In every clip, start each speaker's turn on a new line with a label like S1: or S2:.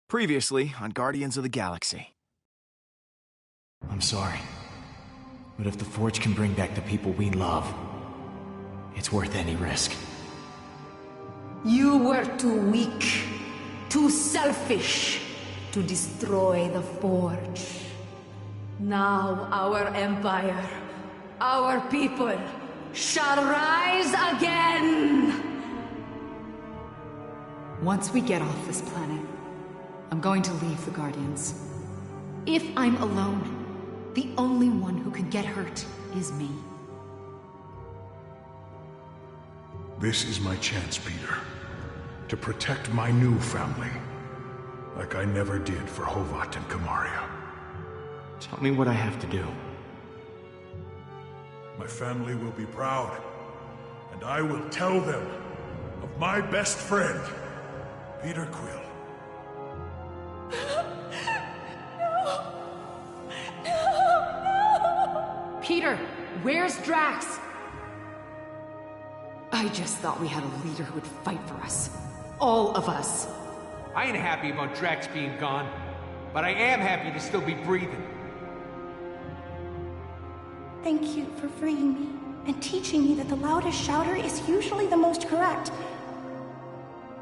S1: Previously on Guardians of the Galaxy.
S2: I'm sorry, but if the Forge can bring back the people we love, it's worth any risk.
S3: You were too weak, too selfish to destroy the Forge. Now our empire, our people, shall rise again!
S4: Once we get off this planet, I'm going to leave the Guardians. If I'm alone, the only one who could get hurt is me.
S5: This is my chance, Peter. To protect my new family. Like I never did for Hovat and Kamaria.
S2: Tell me what I have to do.
S5: My family will be proud. And I will tell them of my best friend, Peter Quill.
S4: Peter, where's Drax? I just thought we had a leader who would fight for us. All of us.
S6: I ain't happy about Drax being gone, but I am happy to still be breathing.
S7: Thank you for freeing me and teaching me that the loudest shouter is usually the most correct.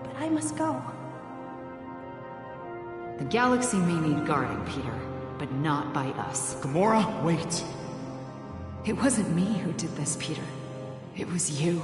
S7: But I must go.
S4: The galaxy may need guarding, Peter, but not by us.
S2: Gamora, wait.
S4: It wasn't me who did this, Peter. It was you.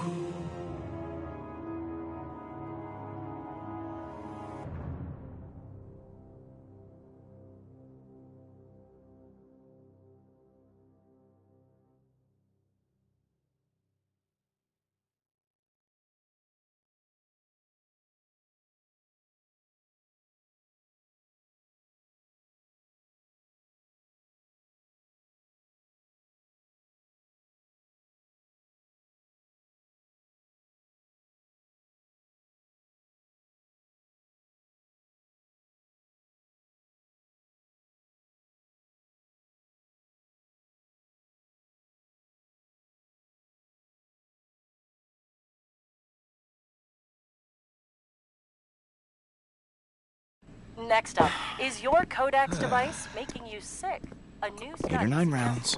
S8: Next up, is your Codex device making you sick? A new study
S1: 8 or 9 rounds,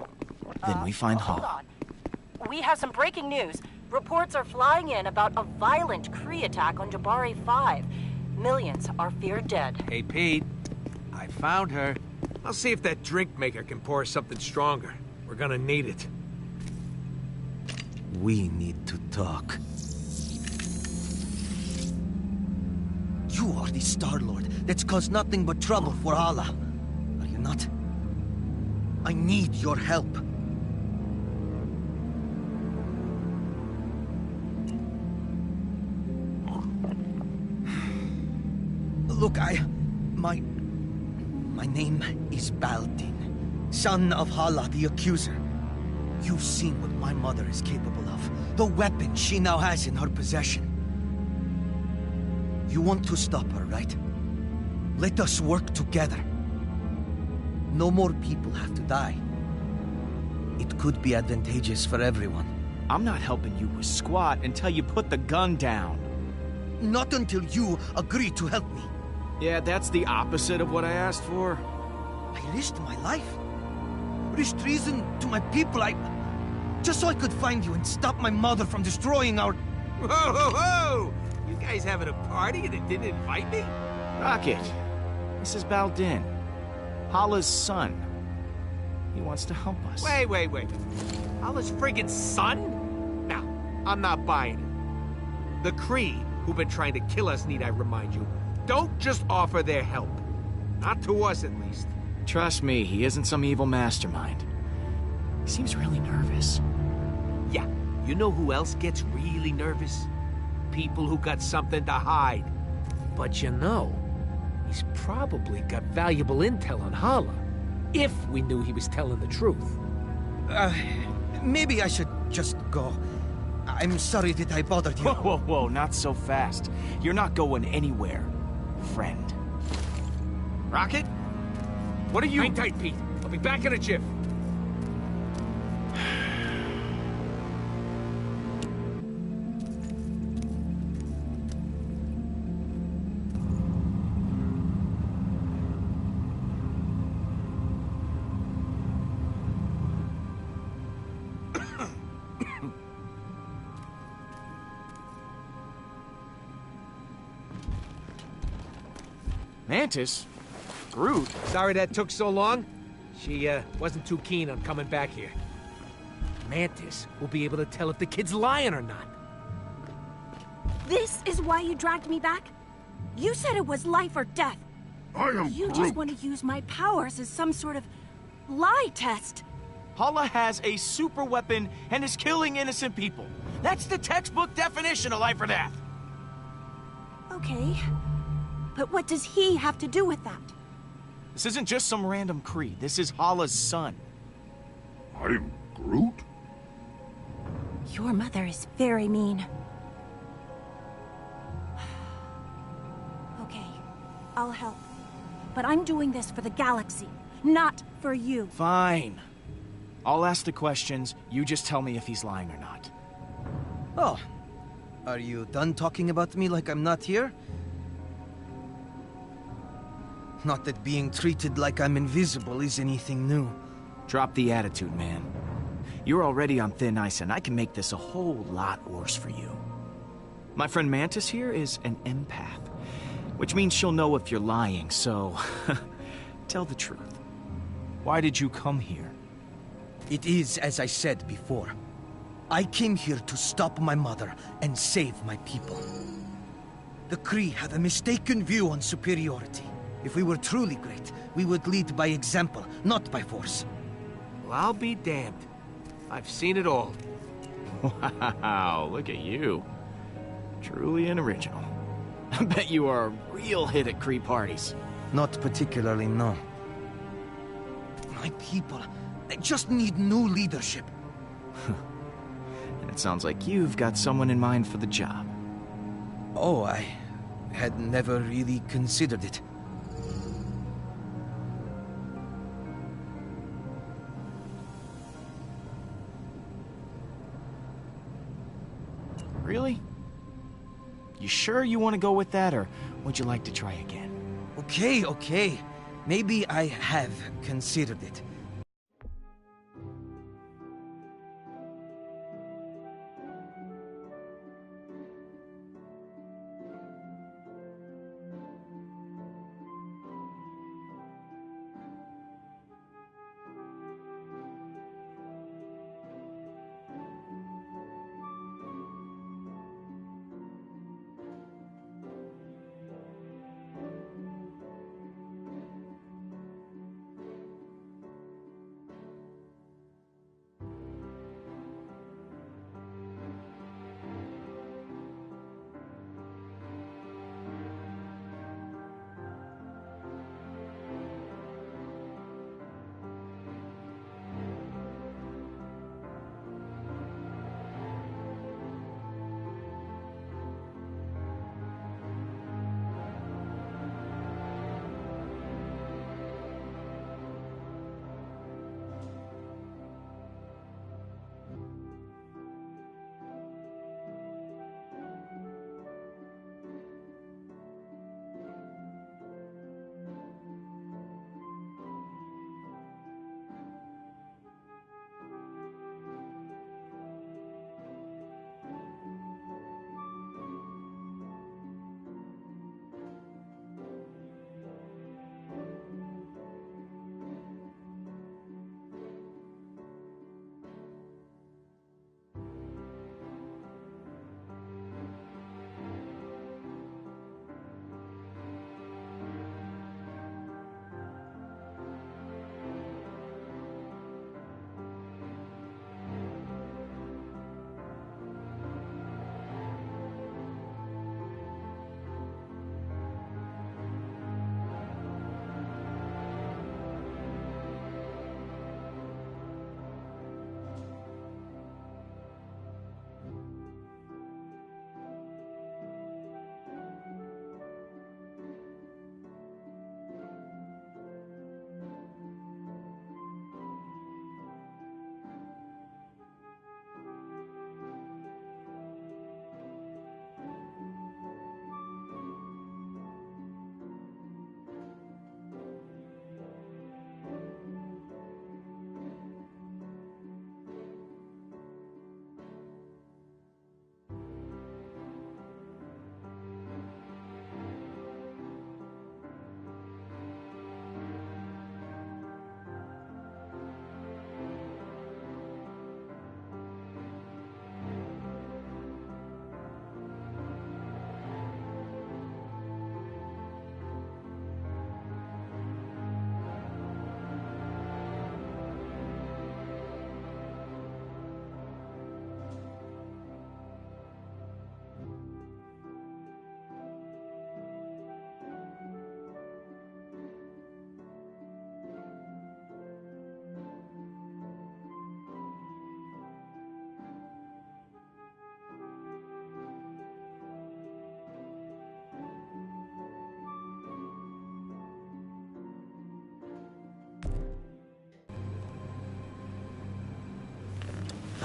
S1: then we find
S8: hold
S1: Hala.
S8: on. We have some breaking news. Reports are flying in about a violent Kree attack on Jabari 5. Millions are feared dead.
S6: Hey, Pete. I found her. I'll see if that drink maker can pour us something stronger. We're gonna need it.
S9: We need to talk. You are the Star-Lord that's caused nothing but trouble for Hala. Are you not? I need your help. Look, my name is Baldin, son of Hala the Accuser. You've seen what my mother is capable of, the weapon she now has in her possession. You want to stop her, right? Let us work together. No more people have to die. It could be advantageous for everyone.
S1: I'm not helping you with squat until you put the gun down.
S9: Not until you agree to help me.
S1: Yeah, that's the opposite of what I asked for.
S9: I risked my life. Risked treason to my people. Just so I could find you and stop my mother from destroying our...
S6: Whoa, whoa, whoa! You guys having a party and it didn't invite me?
S1: Rocket, this is Baldin, Hala's son. He wants to help us.
S6: Wait. Hala's friggin' son? Now, I'm not buying it. The Kree, who've been trying to kill us, need I remind you, don't just offer their help. Not to us, at least.
S1: Trust me, he isn't some evil mastermind. He seems really nervous.
S6: Yeah, you know who else gets really nervous? People who got something to hide. But you know, he's probably got valuable intel on Hala. If we knew he was telling the truth.
S9: Maybe I should just go. I'm sorry that I bothered you.
S1: Whoa, not so fast. You're not going anywhere, friend.
S6: Rocket? What are you— Hang tight, Pete. I'll be back in a jiff.
S1: Mantis? Groot?
S6: Sorry that took so long. She, wasn't too keen on coming back here. Mantis will be able to tell if the kid's lying or not.
S7: This is why you dragged me back? You said it was life or death.
S5: I am
S7: You
S5: Groot.
S7: just want to use my powers as some sort of lie test.
S1: Hala has a super weapon and is killing innocent people. That's the textbook definition of life or death.
S7: Okay. But what does he have to do with that?
S1: This isn't just some random Kree. This is Hala's son.
S5: I'm Groot?
S7: Your mother is very mean. Okay, I'll help. But I'm doing this for the galaxy, not for you.
S1: Fine. I'll ask the questions. You just tell me if he's lying or not.
S9: Oh. Are you done talking about me like I'm not here? Not that being treated like I'm invisible is anything new.
S1: Drop the attitude, man. You're already on thin ice, and I can make this a whole lot worse for you. My friend Mantis here is an empath, which means she'll know if you're lying, so tell the truth. Why did you come here?
S9: It is as I said before. I came here to stop my mother and save my people. The Kree have a mistaken view on superiority. If we were truly great, we would lead by example, not by force.
S6: Well, I'll be damned. I've seen it all.
S1: Wow, look at you. Truly an original. I bet you are a real hit at Kree parties.
S9: Not particularly, no. My people, they just need new leadership.
S1: And it sounds like you've got someone in mind for the job.
S9: Oh, I had never really considered it.
S1: Really? You sure you want to go with that, or would you like to try again?
S9: Okay. Maybe I have considered it.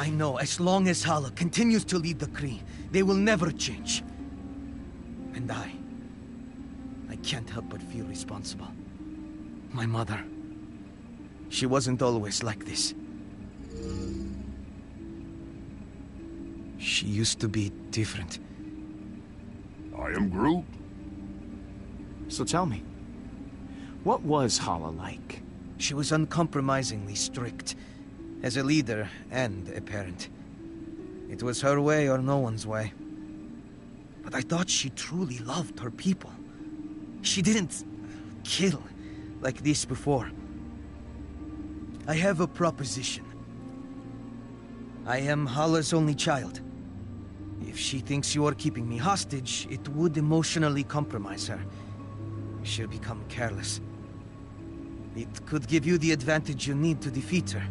S9: I know, as long as Hala continues to lead the Kree, they will never change. And I can't help but feel responsible. My mother, she wasn't always like this. She used to be different.
S5: I am Groot.
S1: So tell me, what was Hala like?
S9: She was uncompromisingly strict, as a leader and a parent. It was her way or no one's way. But I thought she truly loved her people. She didn't kill like this before. I have a proposition. I am Hala's only child. If she thinks you are keeping me hostage, it would emotionally compromise her. She'll become careless. It could give you the advantage you need to defeat her,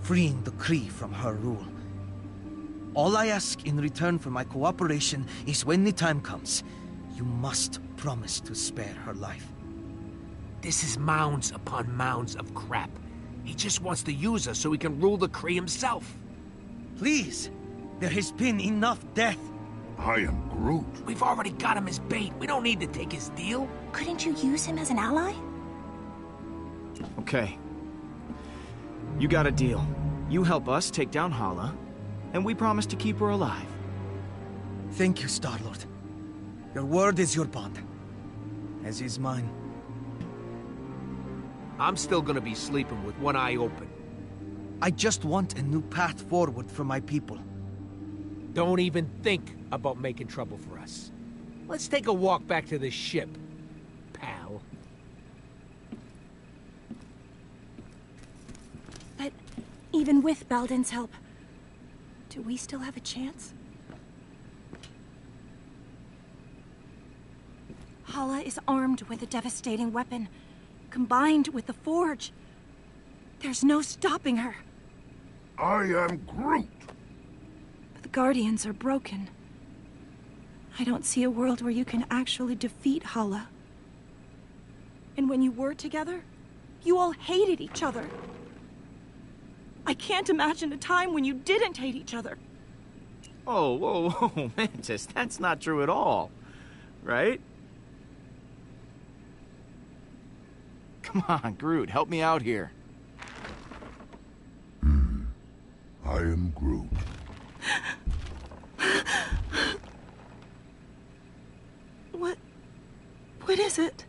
S9: freeing the Kree from her rule. All I ask in return for my cooperation is when the time comes, you must promise to spare her life.
S6: This is mounds upon mounds of crap. He just wants to use us so he can rule the Kree himself.
S9: Please! There has been enough death!
S5: I am Groot.
S6: We've already got him as bait. We don't need to take his deal.
S7: Couldn't you use him as an ally?
S1: Okay. You got a deal. You help us take down Hala, and we promise to keep her alive.
S9: Thank you, Star-Lord. Your word is your bond. As is mine.
S6: I'm still gonna be sleeping with one eye open.
S9: I just want a new path forward for my people.
S6: Don't even think about making trouble for us. Let's take a walk back to the ship, pal.
S7: But even with Balden's help, do we still have a chance? Hala is armed with a devastating weapon, combined with the Forge. There's no stopping her.
S5: I am Groot.
S7: But the Guardians are broken. I don't see a world where you can actually defeat Hala. And when you were together, you all hated each other. I can't imagine a time when you didn't hate each other.
S1: Oh, whoa, whoa, Mantis, that's not true at all. Right? Come on, Groot, help me out here.
S5: I am Groot.
S7: What is it?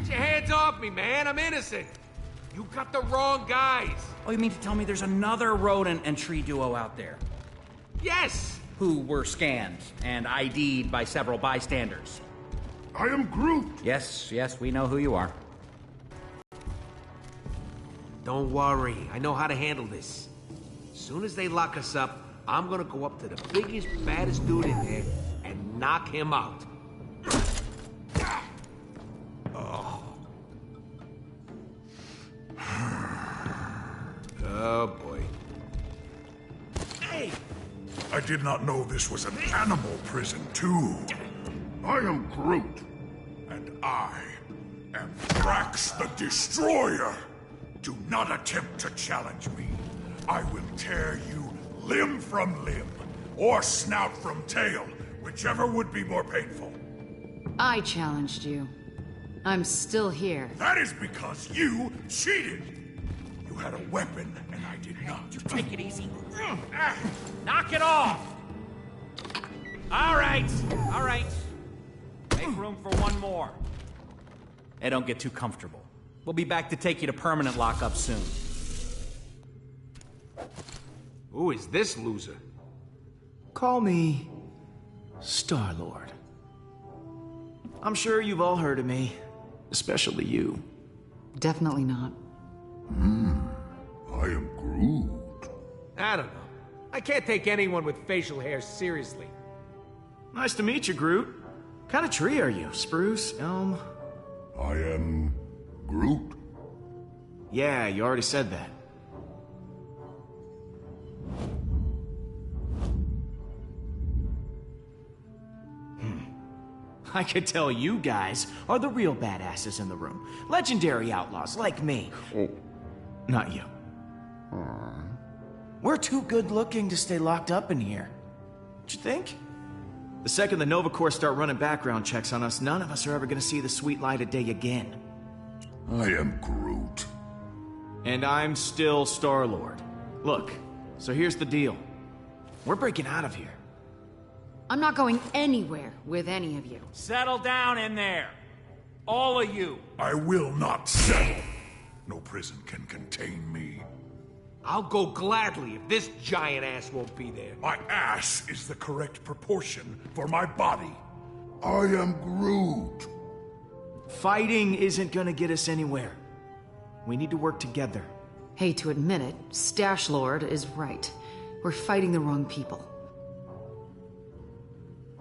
S6: Hands off me, man. I'm innocent. You got the wrong guys.
S10: Oh, you mean to tell me there's another rodent and tree duo out there?
S6: Yes!
S10: Who were scanned and ID'd by several bystanders?
S5: I am Groot.
S10: Yes, we know who you are.
S6: Don't worry. I know how to handle this. As soon as they lock us up, I'm gonna go up to the biggest, baddest dude in there and knock him out. Oh, boy.
S5: Hey! I did not know this was an animal prison, too. I am Groot, and I am Drax the Destroyer. Do not attempt to challenge me. I will tear you limb from limb, or snout from tail, whichever would be more painful.
S4: I challenged you. I'm still here.
S5: That is because you cheated! You had a weapon, and I did not.
S6: You take it easy. Knock it off! All right. Make room for one more.
S10: Hey, don't get too comfortable. We'll be back to take you to permanent lockup soon.
S6: Who is this loser?
S1: Call me Star-Lord. I'm sure you've all heard of me, especially you.
S4: Definitely not.
S5: I am Groot.
S6: I don't know. I can't take anyone with facial hair seriously.
S1: Nice to meet you, Groot. What kind of tree are you? Spruce? Elm?
S5: I am Groot.
S1: Yeah, you already said that. I could tell you guys are the real badasses in the room. Legendary outlaws like me.
S5: Oh.
S1: Not you. We're too good looking to stay locked up in here. Don't you think? The second the Nova Corps start running background checks on us, none of us are ever gonna see the sweet light of day again.
S5: I am Groot.
S1: And I'm still Star-Lord. Look, so here's the deal. We're breaking out of here.
S4: I'm not going anywhere with any of you.
S10: Settle down in there. All of you.
S5: I will not settle. No prison can contain me.
S6: I'll go gladly if this giant ass won't be there.
S5: My ass is the correct proportion for my body. I am Groot.
S1: Fighting isn't gonna get us anywhere. We need to work together.
S4: Hate to admit it, Stash Lord is right. We're fighting the wrong people.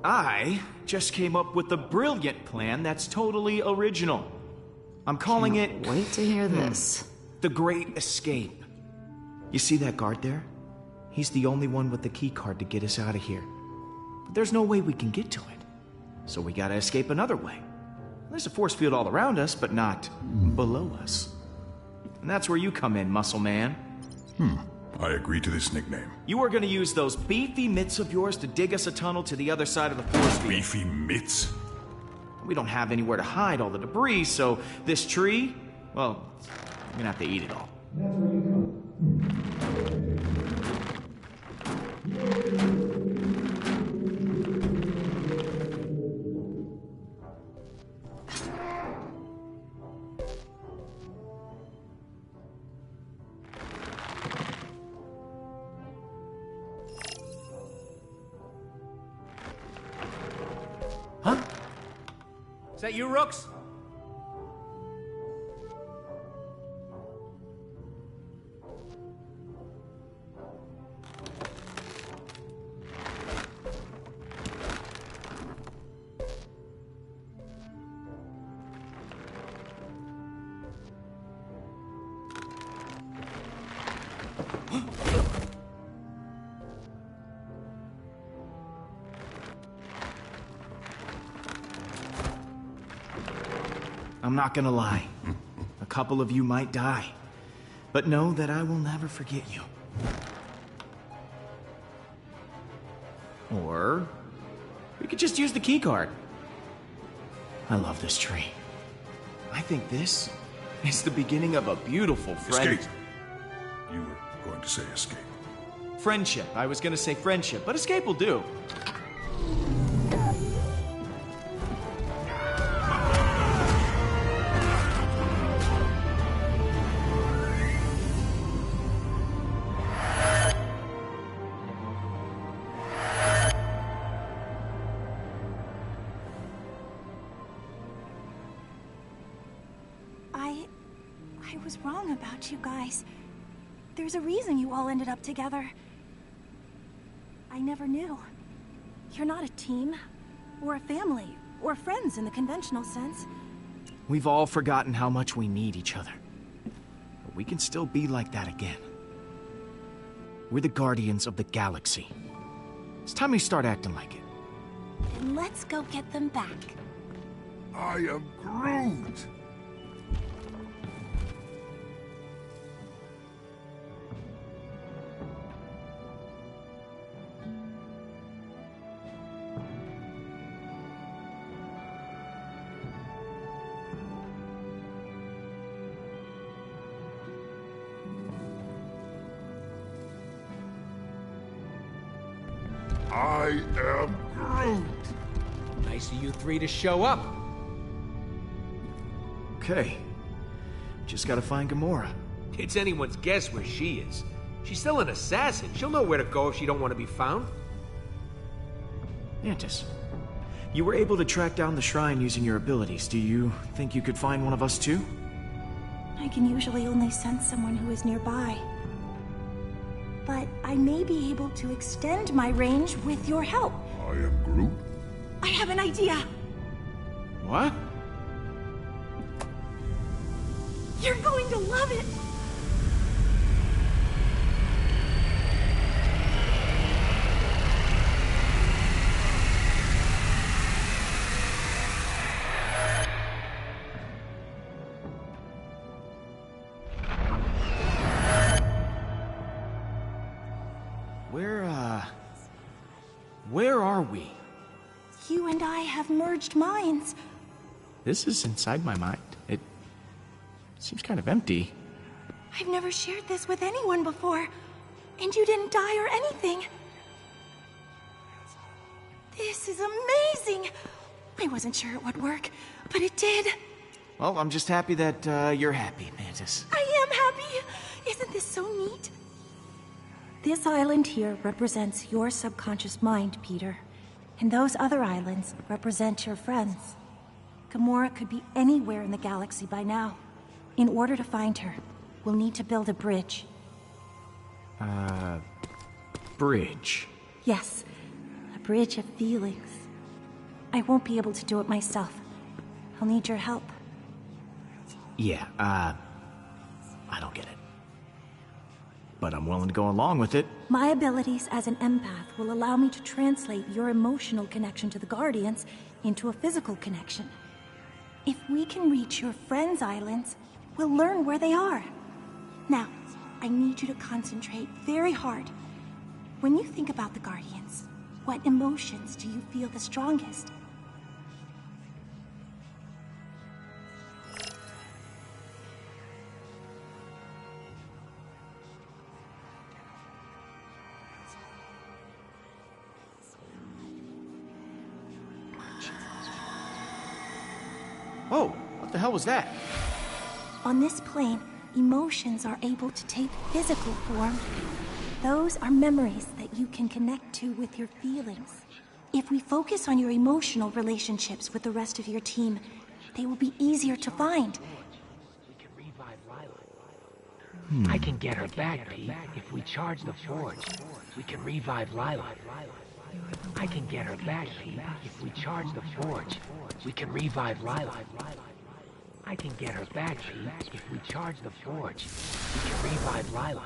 S1: I just came up with a brilliant plan that's totally original. I'm calling it...
S4: Wait to hear this.
S1: The Great Escape. You see that guard there? He's the only one with the key card to get us out of here. But there's no way we can get to it. So we gotta escape another way. There's a force field all around us, but not below us. And that's where you come in, Muscle Man.
S5: I agree to this nickname.
S1: You are gonna use those beefy mitts of yours to dig us a tunnel to the other side of the force field.
S5: Beefy mitts?
S1: We don't have anywhere to hide all the debris, so this tree, well, you're gonna have to eat it all.
S10: Huh? Is that you, Rooks?
S1: I'm not gonna lie. A couple of you might die. But know that I will never forget you. Or we could just use the keycard. I love this tree. I think this is the beginning of a beautiful friend...
S5: Escape. You were going to say escape.
S1: Friendship. I was gonna say friendship, but escape will do.
S7: I was wrong about you guys. There's a reason you all ended up together. I never knew. You're not a team, or a family, or friends in the conventional sense.
S1: We've all forgotten how much we need each other. But we can still be like that again. We're the guardians of the galaxy. It's time we start acting like it.
S7: Then let's go get them back.
S5: I am Groot. I am Groot.
S6: Nice of you three to show up.
S1: Okay. Just gotta find Gamora.
S6: It's anyone's guess where she is. She's still an assassin. She'll know where to go if she don't want to be found.
S1: Mantis, you were able to track down the shrine using your abilities. Do you think you could find one of us too?
S7: I can usually only sense someone who is nearby. But I may be able to extend my range with your help.
S5: I am Groot.
S7: I have an idea.
S1: What?
S7: You're going to love it.
S1: Where are we?
S7: You and I have merged minds.
S1: This is inside my mind. It seems kind of empty.
S7: I've never shared this with anyone before, and you didn't die or anything. This is amazing. I wasn't sure it would work, but it did.
S1: Well, I'm just happy that you're happy, Mantis.
S7: I am happy. Isn't this so neat? This island here represents your subconscious mind, Peter. And those other islands represent your friends. Gamora could be anywhere in the galaxy by now. In order to find her, we'll need to build a bridge.
S1: Bridge?
S7: Yes, a bridge of feelings. I won't be able to do it myself. I'll need your help.
S1: Yeah, I don't get it. But I'm willing to go along with it.
S7: My abilities as an empath will allow me to translate your emotional connection to the Guardians into a physical connection. If we can reach your friends' islands, we'll learn where they are. Now, I need you to concentrate very hard. When you think about the Guardians, what emotions do you feel the strongest?
S1: Whoa, what the hell was that?
S7: On this plane, emotions are able to take physical form. Those are memories that you can connect to with your feelings. If we focus on your emotional relationships with the rest of your team, they will be easier to find.
S6: I can get her back, Pete, if we charge the forge. We can revive Lila. I can get her back, Pete, if we charge the forge. We can revive Lila. I can get her back, Pete, if we charge the forge. We can revive Lila.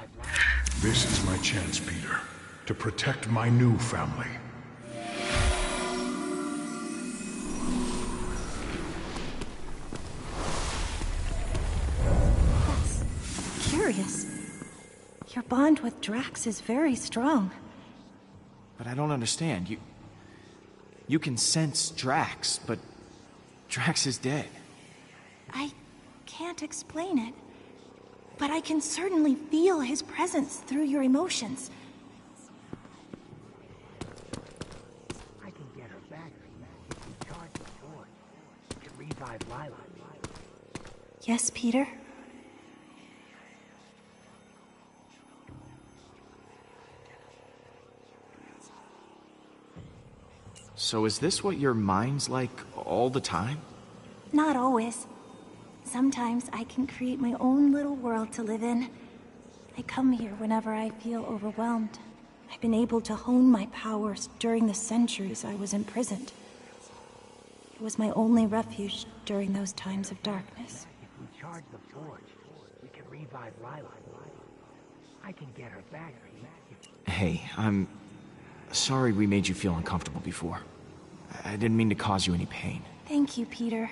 S5: This is my chance, Peter, to protect my new family.
S7: That's curious. Your bond with Drax is very strong.
S1: But I don't understand. You can sense Drax, but Drax is dead.
S7: I can't explain it, but I can certainly feel his presence through your emotions.
S6: I can get her back, Pete, if we charge the forge. We can revive Lila.
S7: Yes, Peter?
S1: So is this what your mind's like all the time?
S7: Not always. Sometimes I can create my own little world to live in. I come here whenever I feel overwhelmed. I've been able to hone my powers during the centuries I was imprisoned. It was my only refuge during those times of darkness.
S6: If we charge the forge, we can revive Lila. I can get her back, Pete.
S1: Hey, I'm sorry we made you feel uncomfortable before. I didn't mean to cause you any pain.
S7: Thank you, Peter.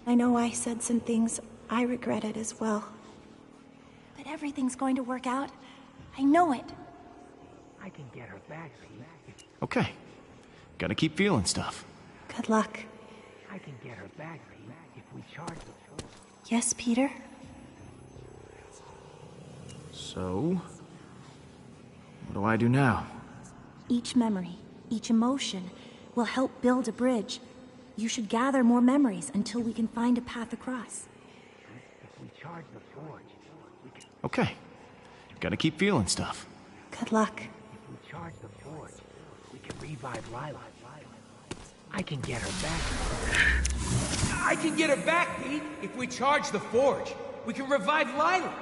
S7: I know I said some things I regretted as well. But everything's going to work out. I know it.
S6: I can get her back, Pete.
S1: Okay. Gotta keep feeling stuff.
S7: Good luck.
S6: I can get her back, Pete, if we charge the forge.
S7: Yes, Peter?
S1: So, what do I do now?
S7: Each memory Each emotion will help build a bridge. You should gather more memories until we can find a path across.
S6: If we charge the forge, we can...
S1: Okay. Gotta keep feeling stuff.
S7: Good luck.
S6: If we charge the forge, we can revive Lila. I can get her back.
S11: I can get her back, Pete! If we charge the forge, we can revive Lila!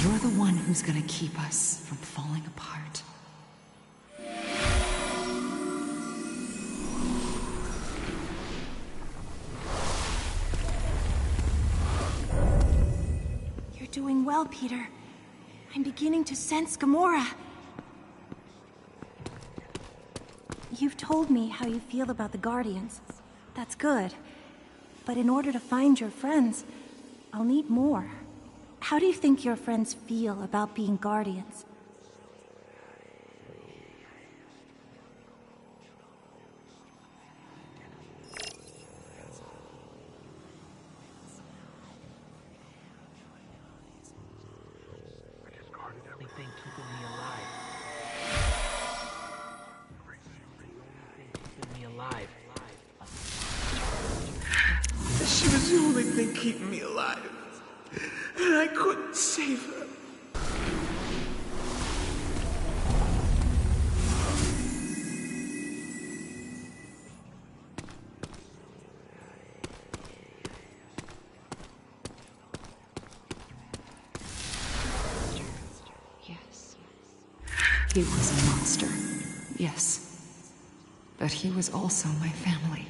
S4: You're the one who's gonna keep us from falling apart.
S7: You're doing well, Peter. I'm beginning to sense Gamora. You've told me how you feel about the Guardians. That's good. But in order to find your friends, I'll need more. How do you think your friends feel about being Guardians?
S6: Only thing keeping me alive. Keeping me alive.
S11: She was the only thing keeping me alive. And I couldn't save her.
S4: Yes. He was a monster. Yes. But he was also my family.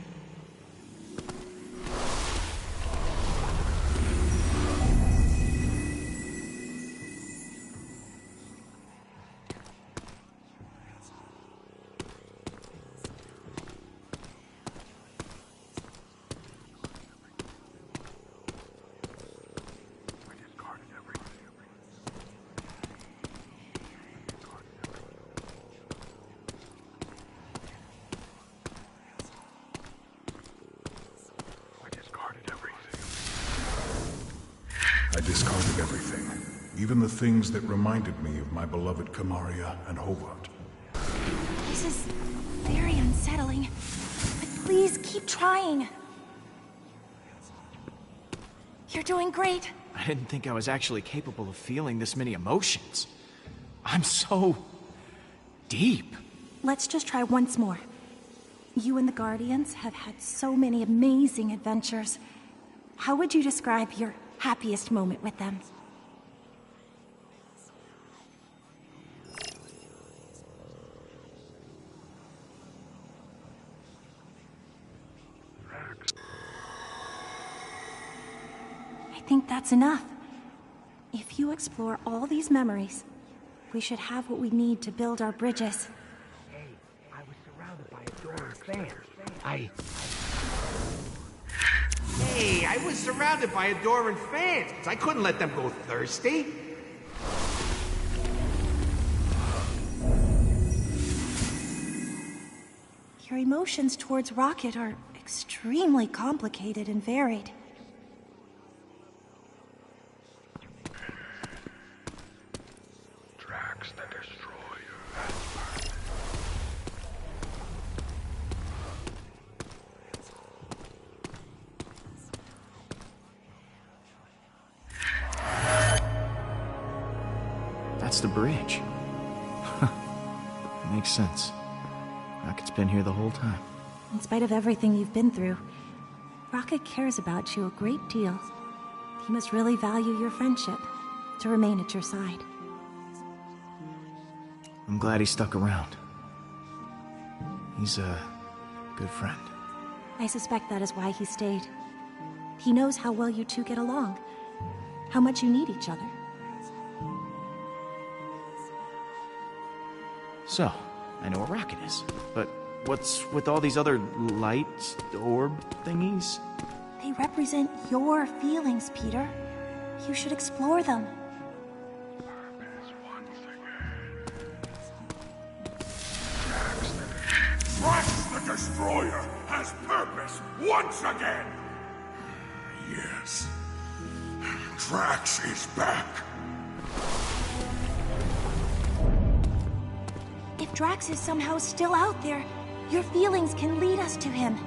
S5: I discarded everything. Even the things that reminded me of my beloved Kamaria and Hobart.
S7: This is very unsettling. But please keep trying. You're doing great.
S1: I didn't think I was actually capable of feeling this many emotions. I'm so... deep.
S7: Let's just try once more. You and the Guardians have had so many amazing adventures. How would you describe your happiest moment with them? I think that's enough. If you explore all these memories, we should have what we need to build our bridges.
S6: Hey, I was surrounded by adoring fans.
S11: Hey, I was surrounded by adoring fans. I couldn't let them go thirsty.
S7: Your emotions towards Rocket are extremely complicated and varied.
S5: Tracks the Destroyer.
S1: That's the bridge. Makes sense. Rocket's been here the whole time.
S7: In spite of everything you've been through, Rocket cares about you a great deal. He must really value your friendship to remain at your side.
S1: I'm glad he stuck around. He's a good friend.
S7: I suspect that is why he stayed. He knows how well you two get along, how much you need each other.
S1: So, I know where Rocket is, but what's with all these other light orb thingies?
S7: They represent your feelings, Peter. You should explore them.
S5: Drax the Destroyer has purpose once again! Yes. Drax is back.
S7: If Drax is somehow still out there, your feelings can lead us to him.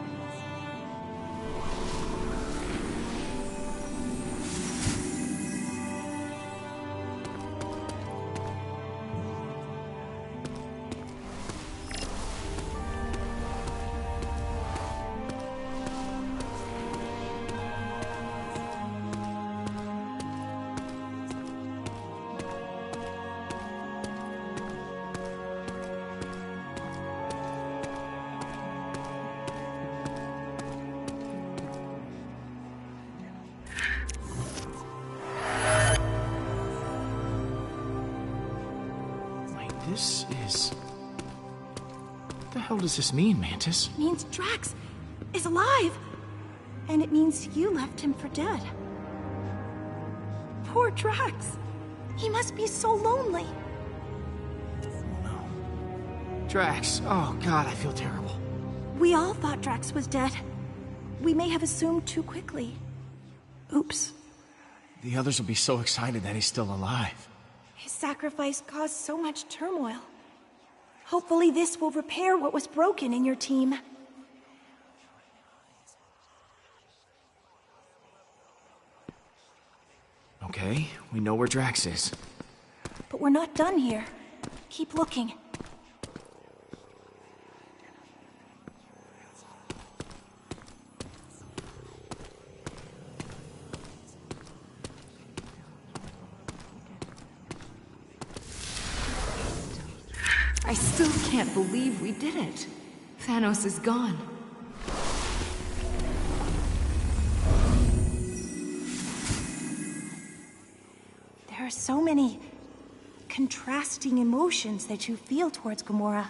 S1: This is... What the hell does this mean, Mantis?
S7: It means Drax is alive! And it means you left him for dead. Poor Drax. He must be so lonely.
S1: No. Drax. Oh, God, I feel terrible.
S7: We all thought Drax was dead. We may have assumed too quickly. Oops.
S1: The others will be so excited that he's still alive.
S7: His sacrifice caused so much turmoil. Hopefully this will repair what was broken in your team.
S1: Okay, we know where Drax is.
S7: But we're not done here. Keep looking.
S4: I still can't believe we did it. Thanos is gone.
S7: There are so many contrasting emotions that you feel towards Gamora.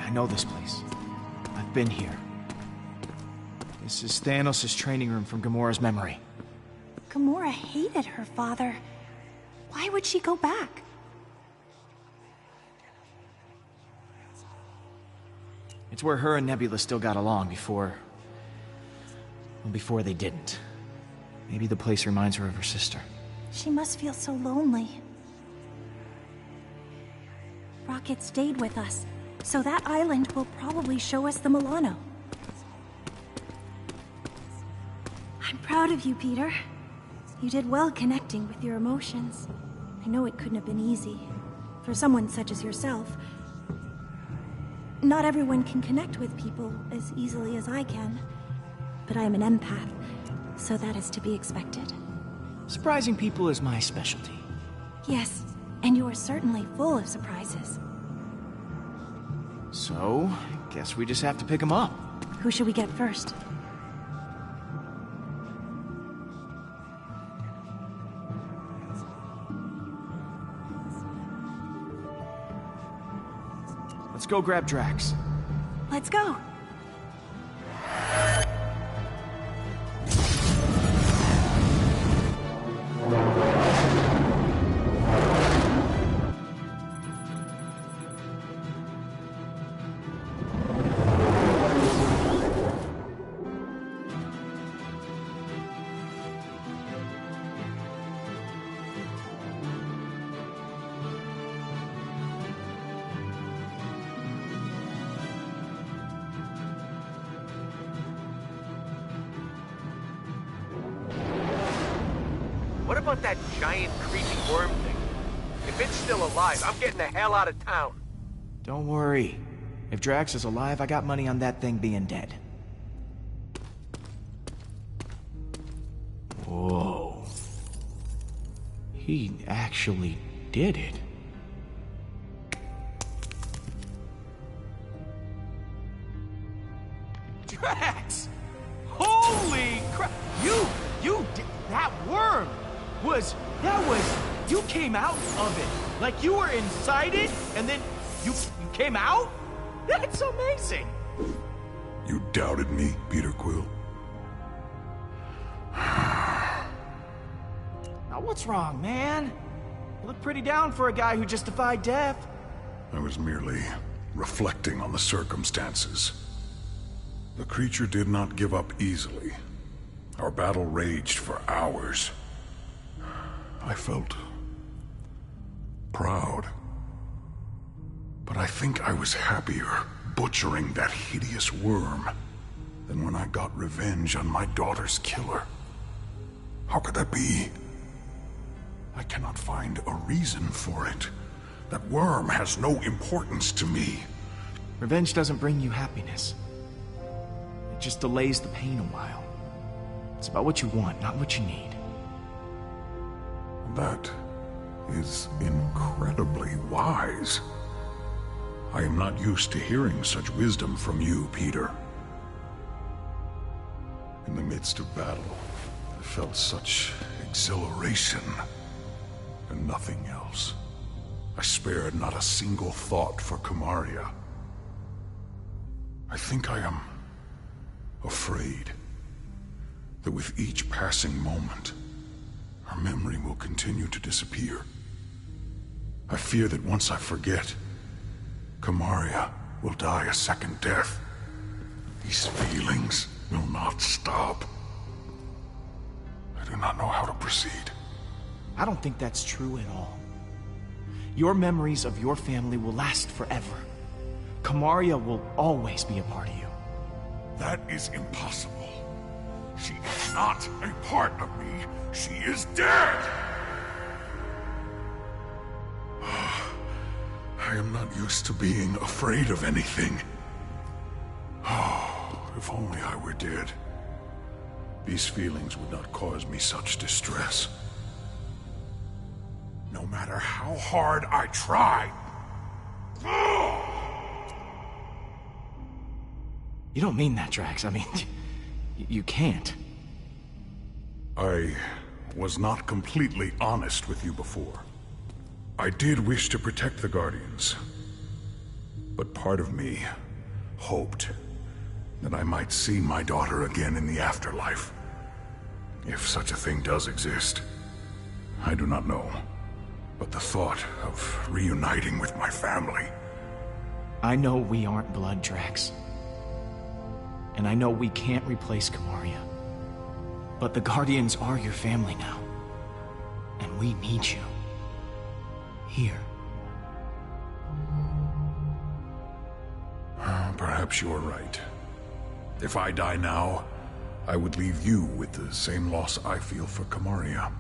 S1: I know this place. I've been here. This is Thanos' training room from Gamora's memory.
S7: Gamora hated her father. Why would she go back?
S1: It's where her and Nebula still got along before... well, before they didn't. Maybe the place reminds her of her sister.
S7: She must feel so lonely. Rocket stayed with us, so that island will probably show us the Milano. I'm proud of you, Peter. You did well connecting with your emotions. I know it couldn't have been easy. For someone such as yourself. Not everyone can connect with people as easily as I can. But I am an empath, so that is to be expected.
S1: Surprising people is my specialty.
S7: Yes, and you are certainly full of surprises.
S1: So, guess we just have to pick them up.
S7: Who should we get first?
S1: Let's go grab Drax.
S7: Let's go.
S6: What about that giant creepy worm thing? If it's still alive, I'm getting the hell out of town.
S1: Don't worry. If Drax is alive, I got money on that thing being dead. Whoa. He actually did it. You came out of it. Like you were inside it, and then you came out? That's amazing.
S5: You doubted me, Peter Quill?
S1: Now what's wrong, man? You look pretty down for a guy who just defied death.
S5: I was merely reflecting on the circumstances. The creature did not give up easily. Our battle raged for hours. I felt proud. But I think I was happier butchering that hideous worm than when I got revenge on my daughter's killer. How could that be? I cannot find a reason for it. That worm has no importance to me.
S1: Revenge doesn't bring you happiness. It just delays the pain a while. It's about what you want, not what you need.
S5: That is incredibly wise. I am not used to hearing such wisdom from you, Peter. In the midst of battle, I felt such exhilaration and nothing else. I spared not a single thought for Kamaria. I think I am afraid that with each passing moment, her memory will continue to disappear. I fear that once I forget, Kamaria will die a second death. These feelings will not stop. I do not know how to proceed.
S1: I don't think that's true at all. Your memories of your family will last forever. Kamaria will always be a part of you.
S5: That is impossible. She is not a part of me. She is dead! I am not used to being afraid of anything. Oh, if only I were dead. These feelings would not cause me such distress. No matter how hard I tried.
S1: You don't mean that, Drax. I mean, you can't.
S5: I was not completely honest with you before. I did wish to protect the Guardians. But part of me hoped that I might see my daughter again in the afterlife. If such a thing does exist. I do not know. But the thought of reuniting with my family...
S1: I know we aren't blood, Drax. And I know we can't replace Kamaria. But the Guardians are your family now. And we need you. Here.
S5: Perhaps you are right. If I die now, I would leave you with the same loss I feel for Kamaria.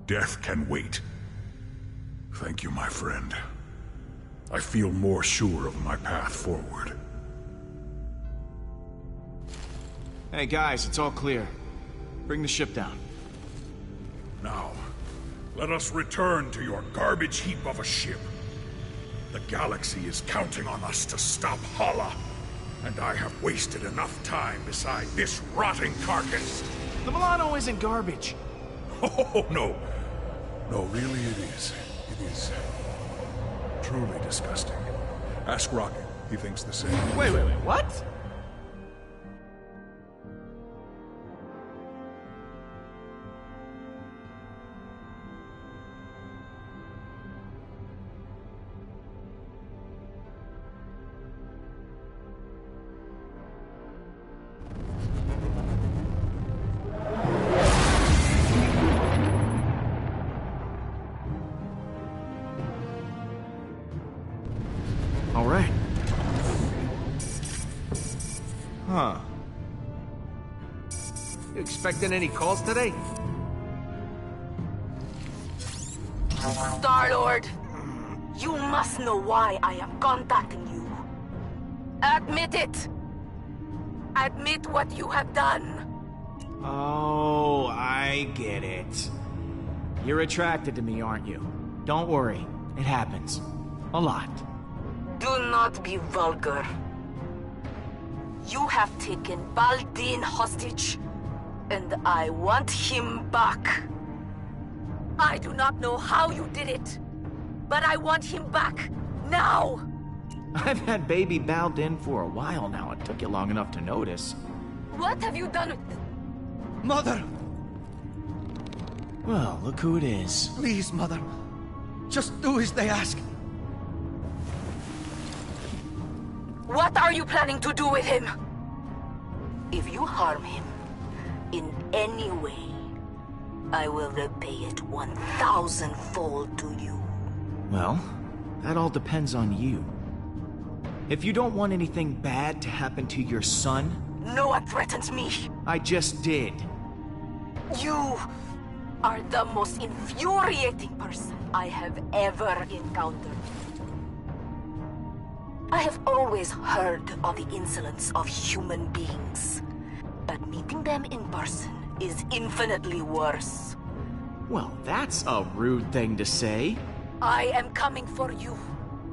S5: Death can wait. Thank you, my friend. I feel more sure of my path forward.
S1: Hey guys, it's all clear. Bring the ship down.
S5: Now, let us return to your garbage heap of a ship. The galaxy is counting on us to stop Hala, and I have wasted enough time beside this rotting carcass.
S1: The Milano isn't garbage.
S5: Oh, no. No, really it is. It is truly disgusting. Ask Rocket. He thinks the same.
S1: Wait, what? All right. Huh.
S6: You expecting any calls today?
S3: Star-Lord, you must know why I am contacting you. Admit it. Admit what you have done.
S1: Oh, I get it. You're attracted to me, aren't you? Don't worry. It happens. A lot.
S3: Do not be vulgar. You have taken Baldin hostage. And I want him back. I do not know how you did it, but I want him back, now!
S1: I've had baby bowed in for a while now. It took you long enough to notice.
S3: What have you done?
S9: Mother!
S1: Well, look who it is.
S9: Please, Mother. Just do as they ask.
S3: What are you planning to do with him? If you harm him in any way, I will repay it 1,000-fold to you.
S1: Well, that all depends on you. If you don't want anything bad to happen to your son...
S3: No one threatens me.
S1: I just did.
S3: You are the most infuriating person I have ever encountered. I have always heard of the insolence of human beings, but meeting them in person is infinitely worse.
S1: Well, that's a rude thing to say.
S3: I am coming for you.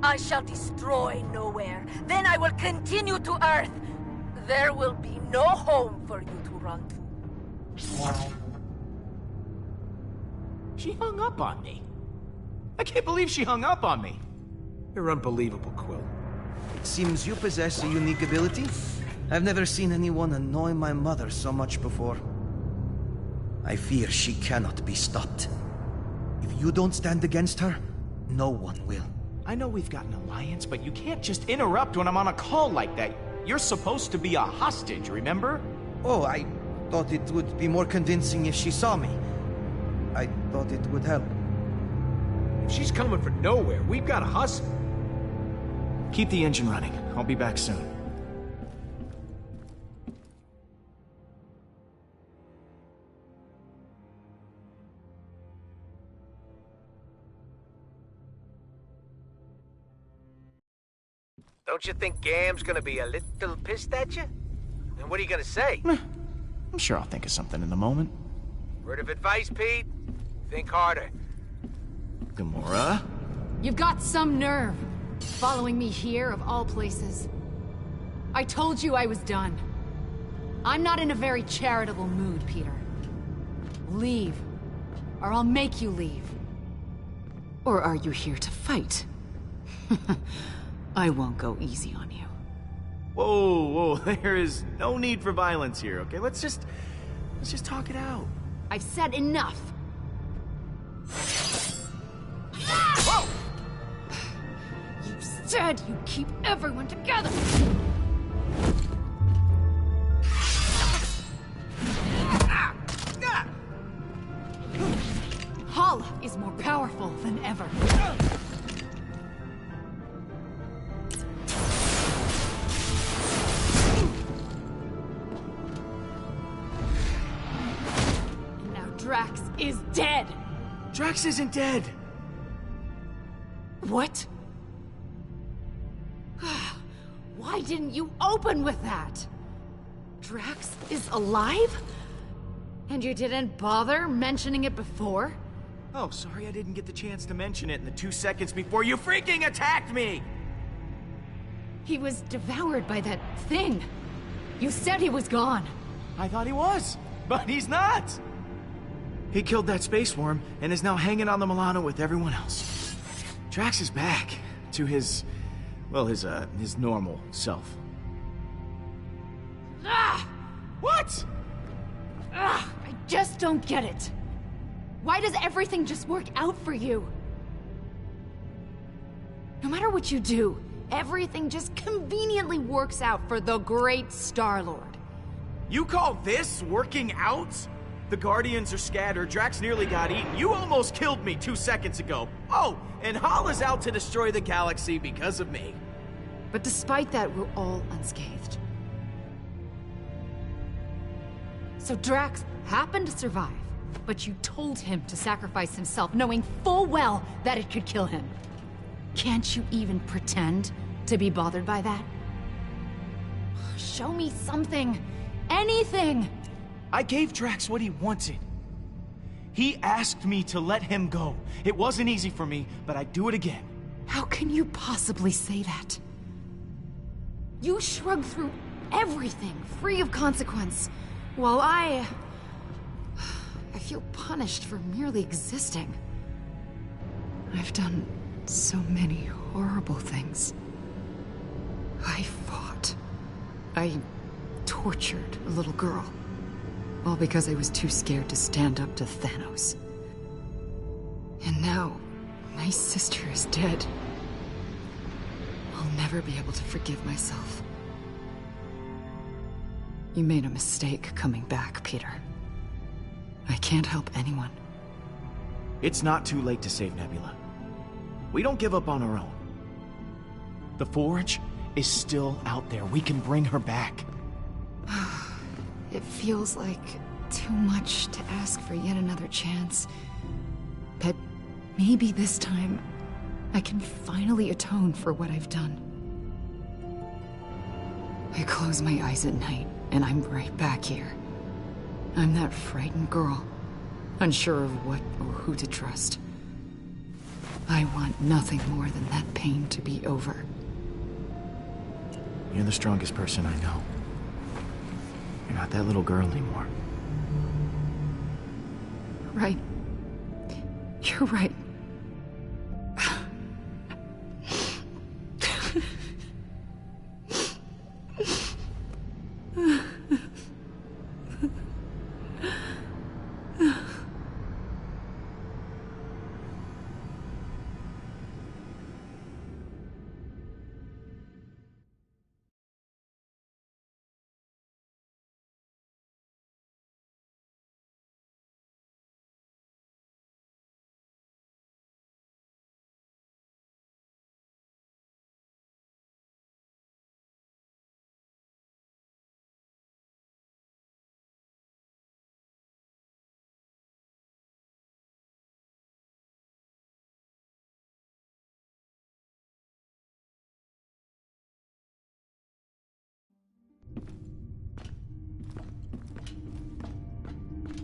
S3: I shall destroy Nowhere. Then I will continue to Earth. There will be no home for you to run to.
S1: She hung up on me. I can't believe she hung up on me.
S6: You're unbelievable, Quill.
S9: Seems you possess a unique ability. I've never seen anyone annoy my mother so much before. I fear she cannot be stopped. If you don't stand against her, no one will.
S1: I know we've got an alliance, but you can't just interrupt when I'm on a call like that. You're supposed to be a hostage, remember?
S9: Oh, I thought it would be more convincing if she saw me. I thought it would help.
S6: If she's coming for Nowhere, we've got to hustle.
S1: Keep the engine running. I'll be back soon.
S6: Don't you think Gam's gonna be a little pissed at you? And what are you gonna say?
S1: I'm sure I'll think of something in a moment.
S6: Word of advice, Pete? Think harder.
S1: Gamora?
S4: You've got some nerve. Following me here, of all places. I told you I was done. I'm not in a very charitable mood, Peter. Leave, or I'll make you leave. Or are you here to fight? I won't go easy on you.
S1: Whoa, there is no need for violence here, okay? Let's just talk it out.
S4: I've said enough.
S1: Whoa!
S4: You said you'd keep everyone together! Hala is more powerful than ever. And now Drax is dead!
S1: Drax isn't dead!
S4: What? Why didn't you open with that? Drax is alive? And you didn't bother mentioning it before?
S1: Oh, sorry I didn't get the chance to mention it in the 2 seconds before you freaking attacked me!
S4: He was devoured by that thing. You said he was gone.
S1: I thought he was, but he's not! He killed that space worm and is now hanging on the Milano with everyone else. Drax is back to his normal self.
S4: Ah!
S1: What?
S4: I just don't get it. Why does everything just work out for you? No matter what you do, everything just conveniently works out for the great Star-Lord.
S1: You call this working out? The Guardians are scattered, Drax nearly got eaten, you almost killed me 2 seconds ago. Oh, and Hala's out to destroy the galaxy because of me.
S4: But despite that, we're all unscathed. So Drax happened to survive, but you told him to sacrifice himself, knowing full well that it could kill him. Can't you even pretend to be bothered by that? Show me something. Anything!
S1: I gave Drax what he wanted. He asked me to let him go. It wasn't easy for me, but I'd do it again.
S4: How can you possibly say that? You shrugged through everything, free of consequence, while I feel punished for merely existing. I've done so many horrible things. I fought. I tortured a little girl. All because I was too scared to stand up to Thanos. And now, my sister is dead. I'll never be able to forgive myself. You made a mistake coming back, Peter. I can't help anyone.
S1: It's not too late to save Nebula. We don't give up on our own. The Forge is still out there. We can bring her back.
S4: It feels like too much to ask for yet another chance. But maybe this time, I can finally atone for what I've done. I close my eyes at night, and I'm right back here. I'm that frightened girl, unsure of what or who to trust. I want nothing more than that pain to be over.
S1: You're the strongest person I know. You're not that little girl anymore.
S4: Right. You're right.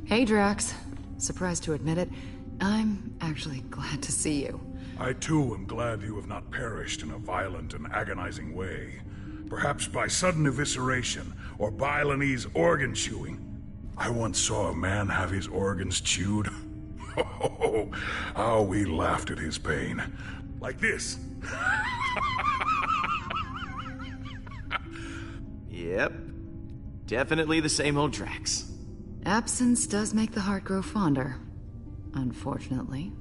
S4: Hey, Drax. Surprised to admit it, I'm actually glad to see you.
S5: I too am glad you have not perished in a violent and agonizing way. Perhaps by sudden evisceration, or Balinese organ chewing. I once saw a man have his organs chewed. Oh, how we laughed at his pain. Like this.
S1: Yep. Definitely the same old Drax.
S4: Absence does make the heart grow fonder, unfortunately.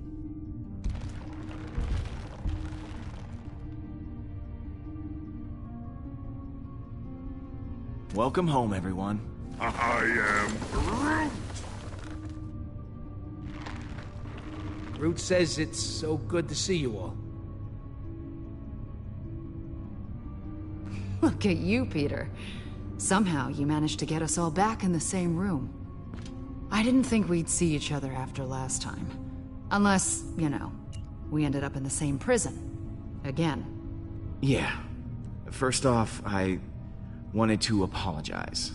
S1: Welcome home, everyone.
S5: I am Groot.
S6: Groot says it's so good to see you all.
S4: Look at you, Peter. Somehow you managed to get us all back in the same room. I didn't think we'd see each other after last time. Unless, you know, we ended up in the same prison. Again.
S1: Yeah. First off, I wanted to apologize.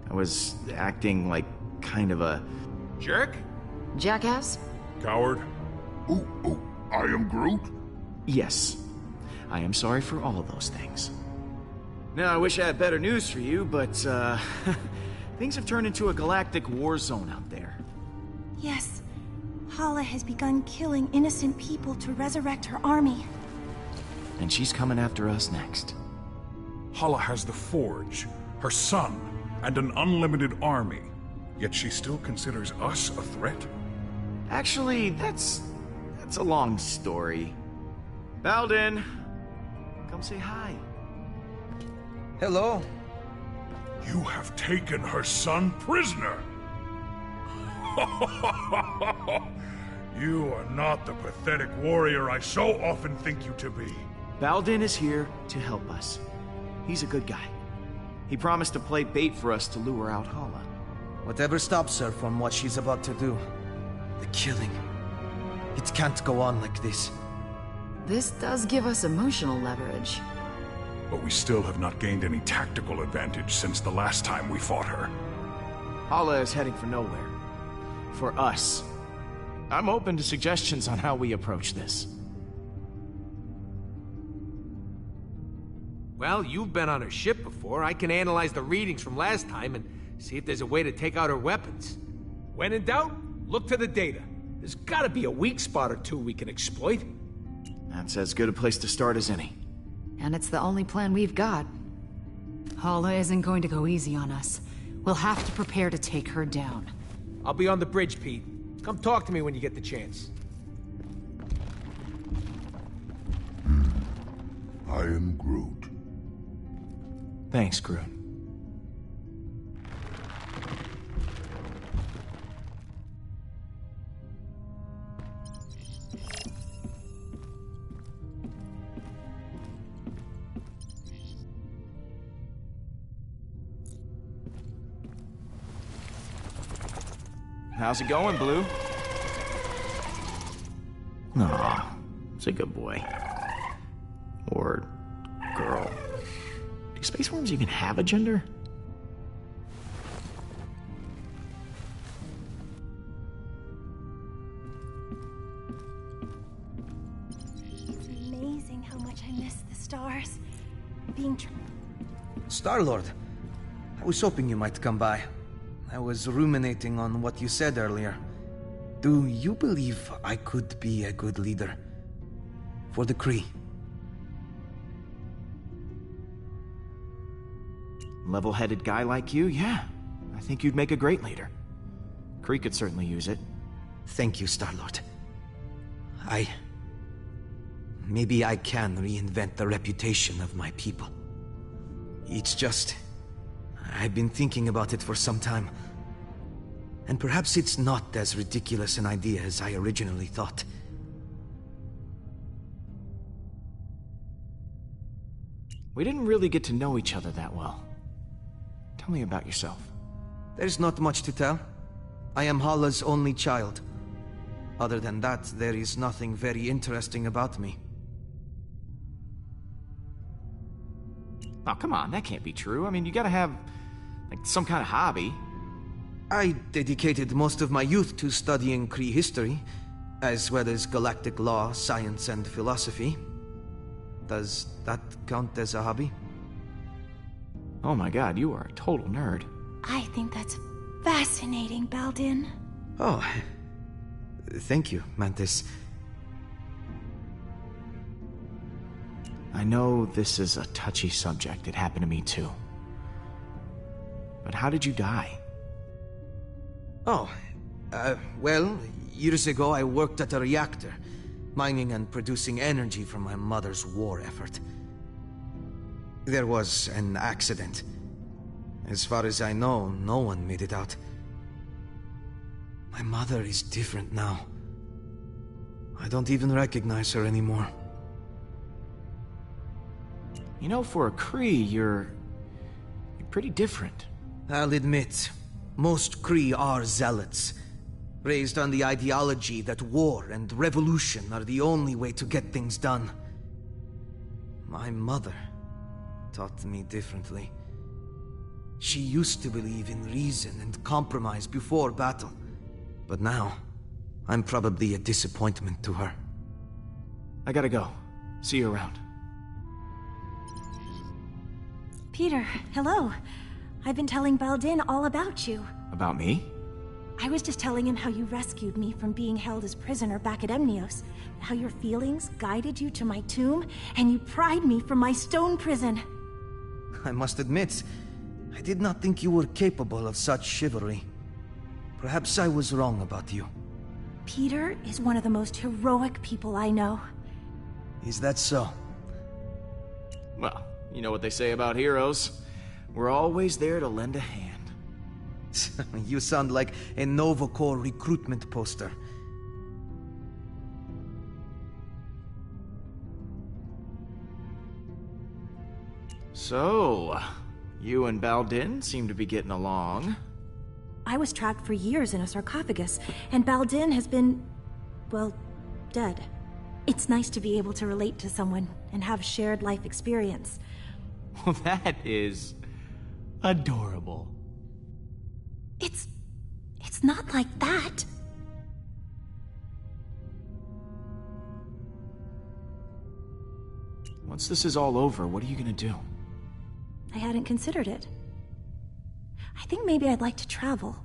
S1: I was acting like kind of a
S6: jerk?
S4: Jackass?
S5: Coward. Ooh, I am Groot?
S1: Yes. I am sorry for all of those things. Now, I wish I had better news for you, but, things have turned into a galactic war zone out there.
S7: Yes. Hala has begun killing innocent people to resurrect her army.
S1: And she's coming after us next.
S5: Hala has the Forge, her son, and an unlimited army. Yet she still considers us a threat?
S1: Actually, that's a long story. Baldin, come say hi.
S9: Hello.
S5: You have taken her son prisoner! You are not the pathetic warrior I so often think you to be.
S1: Baldin is here to help us. He's a good guy. He promised to play bait for us to lure out Hala.
S9: Whatever stops her from what she's about to do. The killing. It can't go on like this.
S4: This does give us emotional leverage.
S5: But we still have not gained any tactical advantage since the last time we fought her.
S1: Hala is heading for nowhere. For us. I'm open to suggestions on how we approach this.
S6: Well, you've been on her ship before. I can analyze the readings from last time and see if there's a way to take out her weapons. When in doubt, look to the data. There's gotta be a weak spot or two we can exploit.
S1: That's as good a place to start as any.
S4: And it's the only plan we've got. Hala isn't going to go easy on us. We'll have to prepare to take her down.
S6: I'll be on the bridge, Pete. Come talk to me when you get the chance.
S5: I am Groot.
S2: Thanks, Groot.
S1: How's it going, Blue? Aw, it's a good boy. Or girl. Do space worms even have a gender?
S7: It's amazing how much I miss the stars. Being
S9: Star-Lord, I was hoping you might come by. I was ruminating on what you said earlier. Do you believe I could be a good leader? For the Kree?
S1: Level-headed guy like you, yeah. I think you'd make a great leader. Kree could certainly use it.
S9: Thank you, Star-Lord. Maybe I can reinvent the reputation of my people. It's just... I've been thinking about it for some time. And perhaps it's not as ridiculous an idea as I originally thought.
S1: We didn't really get to know each other that well. Tell me about yourself.
S9: There's not much to tell. I am Hala's only child. Other than that, there is nothing very interesting about me.
S1: Oh, come on, that can't be true. I mean, you gotta have, like, some kind of hobby.
S9: I dedicated most of my youth to studying Kree history, as well as galactic law, science, and philosophy. Does that count as a hobby?
S1: Oh my god, you are a total nerd.
S7: I think that's fascinating, Baldin.
S9: Oh, thank you, Mantis.
S1: I know this is a touchy subject. It happened to me too. But how did you die?
S9: Oh, well, years ago I worked at a reactor, mining and producing energy from my mother's war effort. There was an accident. As far as I know, no one made it out. My mother is different now. I don't even recognize her anymore.
S1: You know, for a Kree, you're pretty different.
S9: I'll admit, most Kree are zealots, raised on the ideology that war and revolution are the only way to get things done. My mother taught me differently. She used to believe in reason and compromise before battle, but now, I'm probably a disappointment to her.
S1: I gotta go. See you around.
S7: Peter, hello. I've been telling Baldin all about you.
S1: About me?
S7: I was just telling him how you rescued me from being held as prisoner back at Emnios, how your feelings guided you to my tomb, and you pried me from my stone prison.
S9: I must admit, I did not think you were capable of such chivalry. Perhaps I was wrong about you.
S7: Peter is one of the most heroic people I know.
S9: Is that so?
S1: Well, you know what they say about heroes. We're always there to lend a hand.
S9: You sound like a Nova Corps recruitment poster.
S1: So, you and Baldin seem to be getting along.
S7: I was trapped for years in a sarcophagus, and Baldin has been, well, dead. It's nice to be able to relate to someone and have shared life experience.
S1: Well, that is adorable.
S7: It's not like that.
S1: Once this is all over, what are you gonna do?
S7: I hadn't considered it. I think maybe I'd like to travel.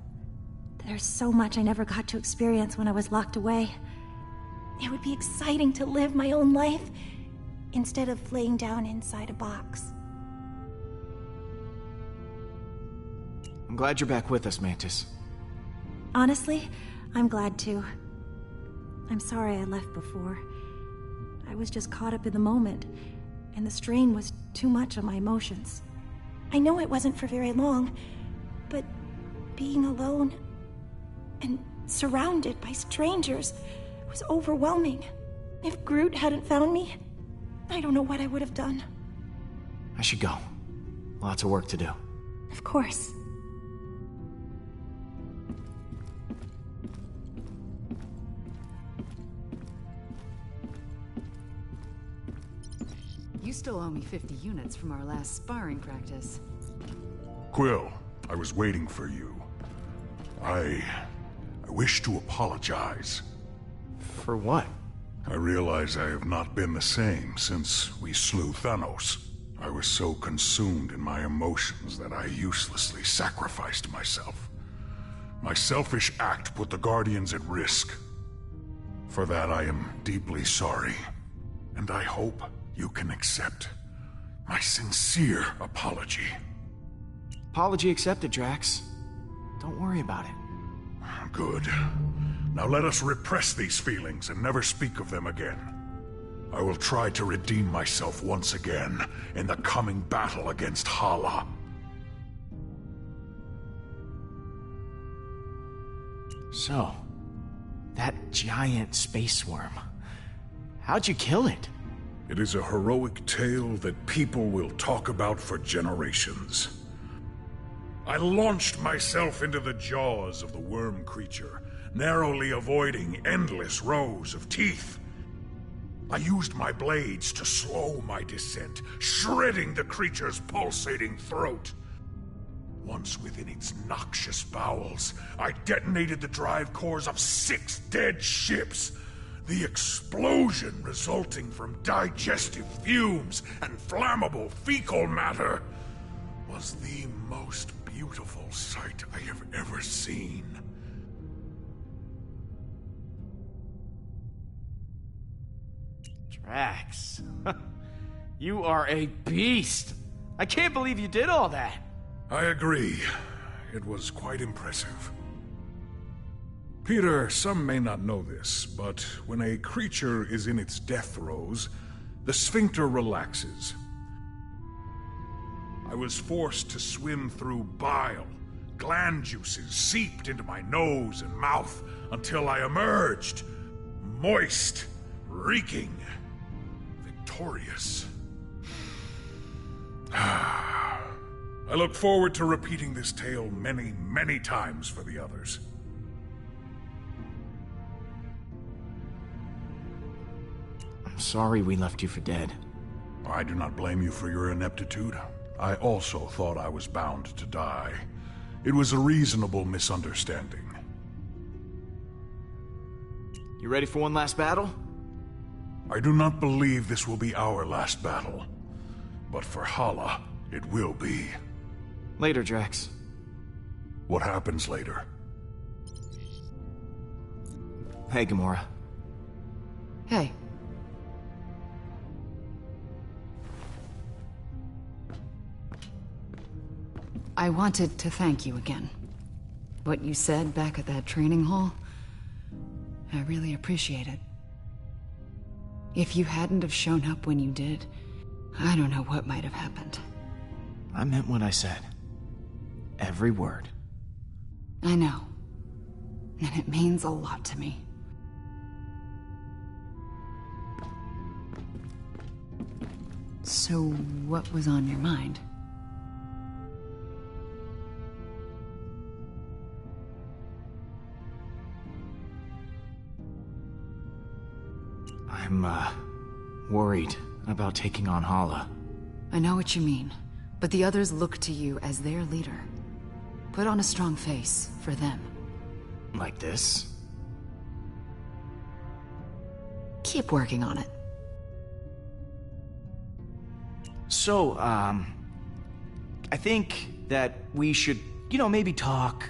S7: There's so much I never got to experience when I was locked away. It would be exciting to live my own life instead of laying down inside a box.
S1: I'm glad you're back with us, Mantis.
S7: Honestly, I'm glad too. I'm sorry I left before. I was just caught up in the moment, and the strain was too much on my emotions. I know it wasn't for very long, but being alone and surrounded by strangers was overwhelming. If Groot hadn't found me, I don't know what I would have done.
S1: I should go. Lots of work to do.
S7: Of course.
S4: You still owe me 50 units from our last sparring practice.
S5: Quill, I was waiting for you. I wish to apologize.
S1: For what?
S5: I realize I have not been the same since we slew Thanos. I was so consumed in my emotions that I uselessly sacrificed myself. My selfish act put the Guardians at risk. For that I am deeply sorry, and I hope you can accept my sincere apology.
S1: Apology accepted, Drax. Don't worry about it.
S5: Good. Now let us repress these feelings and never speak of them again. I will try to redeem myself once again in the coming battle against Hala.
S1: So, that giant space worm. How'd you kill it?
S5: It is a heroic tale that people will talk about for generations. I launched myself into the jaws of the worm creature, narrowly avoiding endless rows of teeth. I used my blades to slow my descent, shredding the creature's pulsating throat. Once within its noxious bowels, I detonated the drive cores of 6 dead ships. The explosion resulting from digestive fumes and flammable fecal matter was the most beautiful sight I have ever seen.
S1: Drax, you are a beast. I can't believe you did all that.
S5: I agree. It was quite impressive. Peter, some may not know this, but when a creature is in its death throes, the sphincter relaxes. I was forced to swim through bile. Gland juices seeped into my nose and mouth until I emerged, moist, reeking, victorious. I look forward to repeating this tale many, many times for the others.
S1: I'm sorry we left you for dead.
S5: I do not blame you for your ineptitude. I also thought I was bound to die. It was a reasonable misunderstanding.
S1: You ready for one last battle?
S5: I do not believe this will be our last battle. But for Hala, it will be.
S1: Later, Drax.
S5: What happens later?
S1: Hey, Gamora.
S4: Hey. I wanted to thank you again. What you said back at that training hall, I really appreciate it. If you hadn't have shown up when you did, I don't know what might have happened.
S1: I meant what I said. Every word.
S4: I know. And it means a lot to me. So, what was on your mind?
S1: I'm, worried about taking on Hala.
S4: I know what you mean, but the others look to you as their leader. Put on a strong face for them.
S1: Like this?
S4: Keep working on it.
S1: So, I think that we should, maybe talk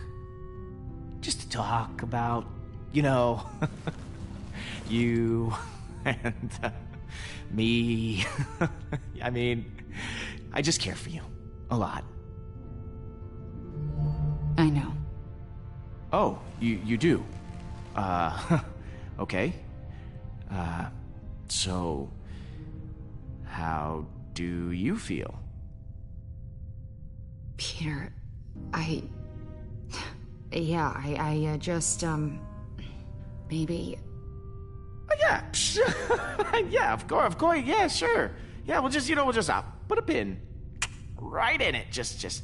S1: Just to talk about, you know, you and me. I mean, I just care for you. A lot.
S4: I know.
S1: Oh, you do? Okay. So... how do you feel?
S4: Peter, I just, maybe...
S1: Yeah, yeah, of course, yeah, sure. Yeah, we'll just put a pin right in it. Just...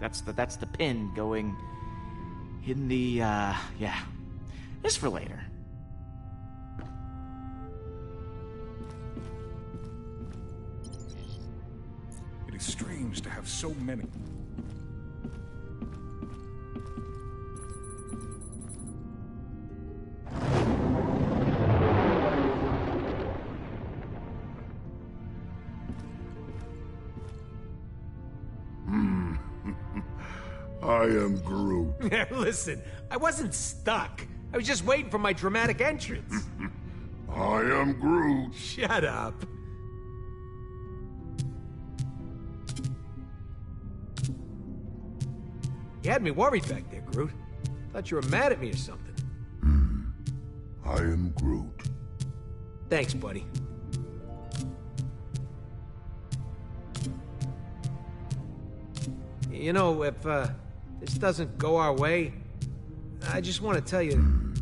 S1: That's the pin going in the, yeah. Just for later.
S5: It is strange to have so many. I am Groot.
S6: Listen, I wasn't stuck. I was just waiting for my dramatic entrance.
S5: I am Groot.
S6: Shut up. You had me worried back there, Groot. Thought you were mad at me or something.
S5: I am Groot.
S6: Thanks, buddy. You know, if this doesn't go our way, I just want to tell you...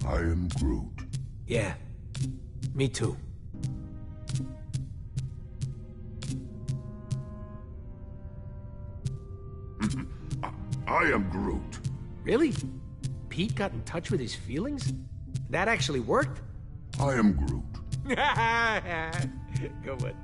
S5: I am Groot.
S6: Yeah, me too.
S5: I am Groot.
S6: Really? Pete got in touch with his feelings? That actually worked?
S5: I am Groot.
S6: Go on.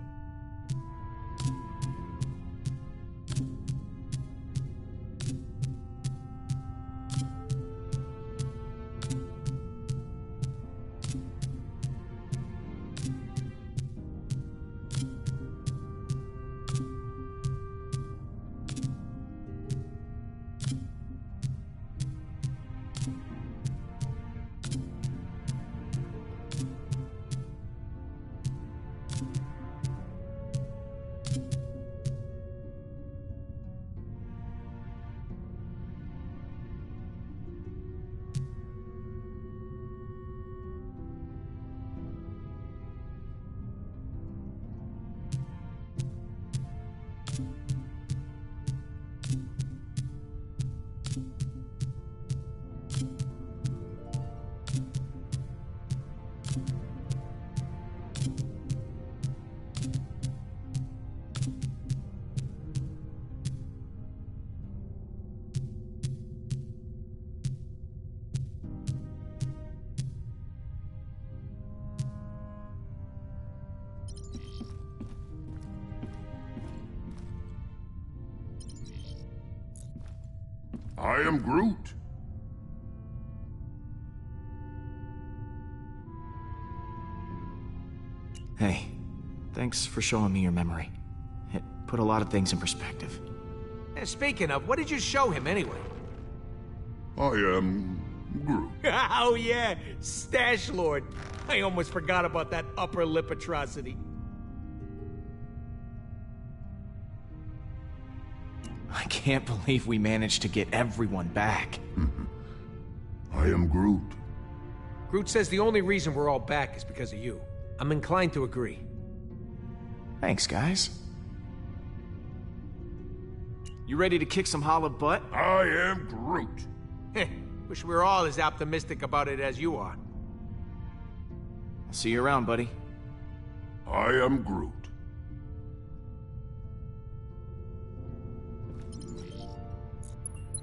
S5: I am Groot.
S1: Hey, thanks for showing me your memory. It put a lot of things in perspective.
S6: Speaking of, what did you show him anyway?
S5: I am Groot.
S6: Oh yeah, Stash Lord. I almost forgot about that upper lip atrocity.
S1: I can't believe we managed to get everyone back.
S5: I am Groot.
S6: Groot says the only reason we're all back is because of you. I'm inclined to agree.
S1: Thanks, guys. You ready to kick some hollow butt?
S5: I am Groot.
S6: Wish we were all as optimistic about it as you are.
S1: I'll see you around, buddy.
S5: I am Groot.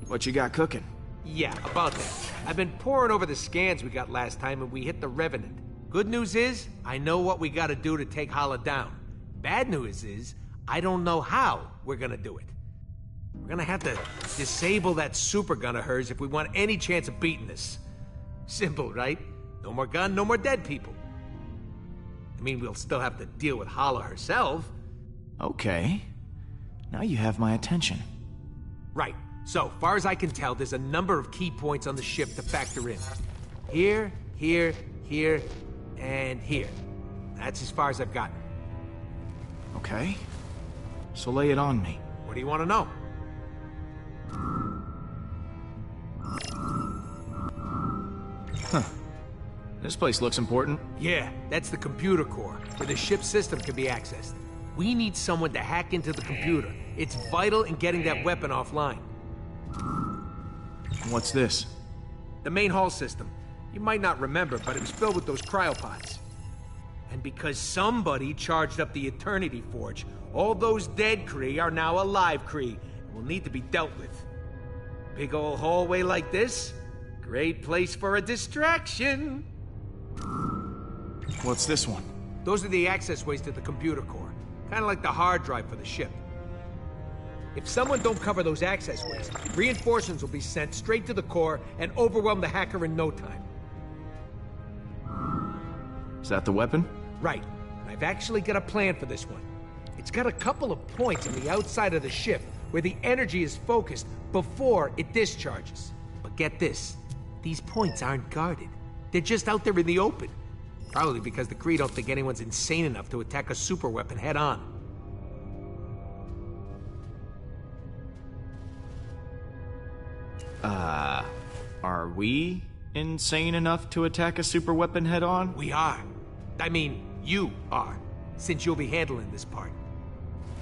S1: What you got cooking?
S6: Yeah, about that. I've been poring over the scans we got last time and we hit the Revenant. Good news is, I know what we gotta do to take Hala down. Bad news is, I don't know how we're gonna do it. We're gonna have to disable that super gun of hers if we want any chance of beating this. Simple, right? No more gun, no more dead people. I mean, we'll still have to deal with Hala herself.
S1: Okay. Now you have my attention.
S6: Right. So, far as I can tell, there's a number of key points on the ship to factor in. Here, here, here, and here. That's as far as I've gotten.
S1: Okay. So lay it on me.
S6: What do you want to know?
S1: Huh. This place looks important.
S6: Yeah, that's the computer core, where the ship's system can be accessed. We need someone to hack into the computer. It's vital in getting that weapon offline.
S1: What's this?
S6: The main hull system. You might not remember, but it was filled with those cryopods. And because somebody charged up the Eternity Forge, all those dead Kree are now alive Kree, and will need to be dealt with. Big old hallway like this? Great place for a distraction.
S1: What's this one?
S6: Those are the access ways to the computer core. Kind of like the hard drive for the ship. If someone don't cover those access ways, reinforcements will be sent straight to the core and overwhelm the hacker in no time.
S1: Is that the weapon?
S6: Right. I've actually got a plan for this one. It's got a couple of points on the outside of the ship where the energy is focused before it discharges. But get this, these points aren't guarded. They're just out there in the open. Probably because the Kree don't think anyone's insane enough to attack a superweapon head-on.
S1: Are we insane enough to attack a superweapon head-on?
S6: We are. I mean, you are, since you'll be handling this part.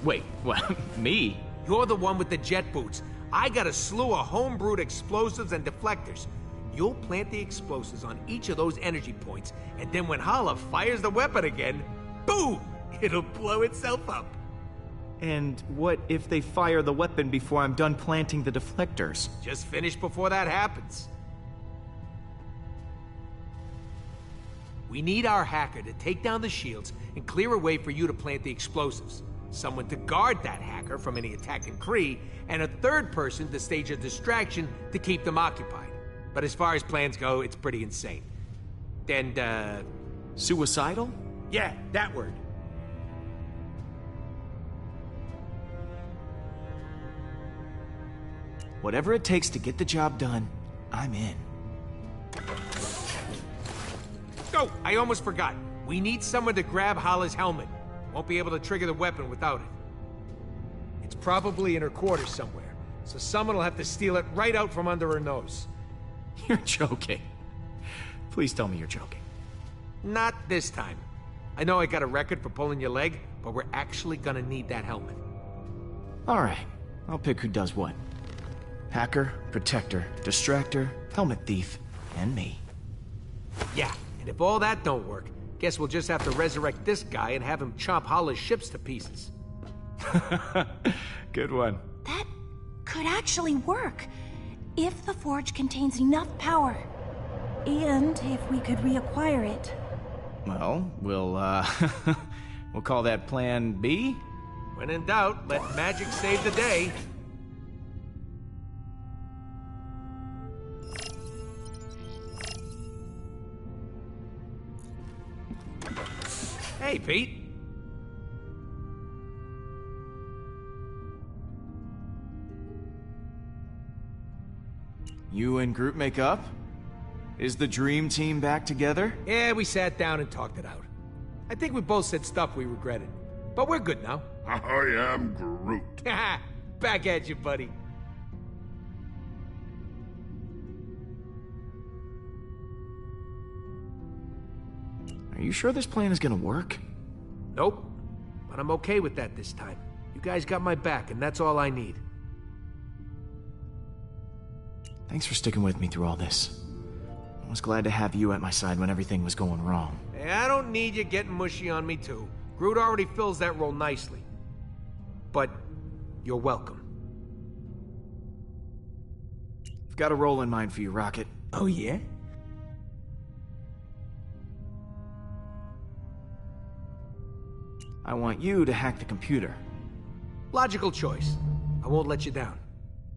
S1: Wait, what? Me?
S6: You're the one with the jet boots. I got a slew of homebrewed explosives and deflectors. You'll plant the explosives on each of those energy points, and then when Hala fires the weapon again, boom! It'll blow itself up.
S1: And what if they fire the weapon before I'm done planting the deflectors?
S6: Just finish before that happens. We need our hacker to take down the shields and clear a way for you to plant the explosives. Someone to guard that hacker from any attacking Kree, and a third person to stage a distraction to keep them occupied. But as far as plans go, it's pretty insane. And,
S1: suicidal?
S6: Yeah, that word.
S1: Whatever it takes to get the job done, I'm in.
S6: Oh, I almost forgot. We need someone to grab Hala's helmet. Won't be able to trigger the weapon without it. It's probably in her quarters somewhere, so someone will have to steal it right out from under her nose.
S1: You're joking. Please tell me you're joking.
S6: Not this time. I know I got a record for pulling your leg, but we're actually gonna need that helmet.
S1: All right, I'll pick who does what. Hacker, protector, distractor, helmet thief, and me.
S6: Yeah, and if all that don't work, guess we'll just have to resurrect this guy and have him chomp Hala's ships to pieces.
S1: Good one.
S7: That could actually work, if the forge contains enough power. And if we could reacquire it.
S1: Well, we'll call that Plan B?
S6: When in doubt, let magic save the day. Hey, Pete.
S1: You and Groot make up? Is the dream team back together?
S6: Yeah, we sat down and talked it out. I think we both said stuff we regretted. But we're good now.
S5: I am Groot.
S6: Back at you, buddy.
S1: Are you sure this plan is gonna work?
S6: Nope. But I'm okay with that this time. You guys got my back, and that's all I need.
S1: Thanks for sticking with me through all this. I was glad to have you at my side when everything was going wrong.
S6: Hey, I don't need you getting mushy on me, too. Groot already fills that role nicely. But you're welcome.
S1: I've got a role in mind for you, Rocket.
S6: Oh, yeah?
S1: I want you to hack the computer.
S6: Logical choice. I won't let you down.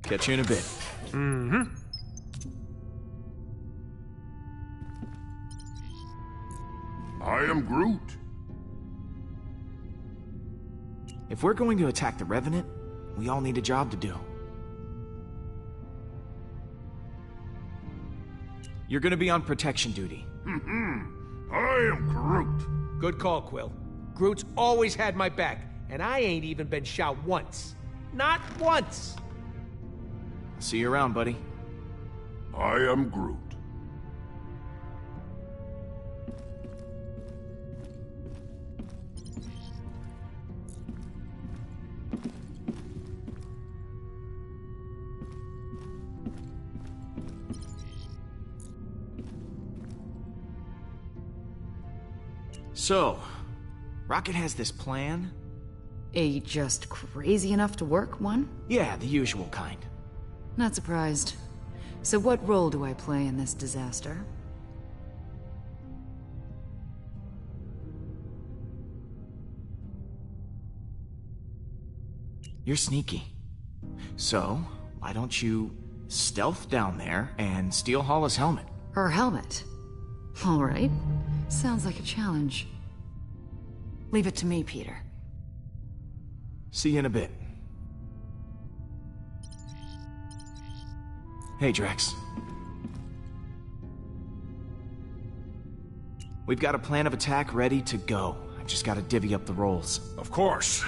S1: Catch you in a bit.
S6: Mm-hmm.
S5: I am Groot.
S1: If we're going to attack the Revenant, we all need a job to do. You're gonna be on protection duty.
S5: I am Groot.
S6: Good call, Quill. Groot's always had my back, and I ain't even been shot once. Not once!
S1: See you around, buddy.
S5: I am Groot.
S1: So, Rocket has this plan?
S4: A just crazy enough to work one?
S1: Yeah, the usual kind.
S4: Not surprised. So what role do I play in this disaster?
S1: You're sneaky. So, why don't you stealth down there and steal Hala's helmet?
S4: Her helmet? All right. Sounds like a challenge. Leave it to me, Peter.
S1: See you in a bit. Hey, Drax. We've got a plan of attack ready to go. I've just got to divvy up the roles.
S5: Of course.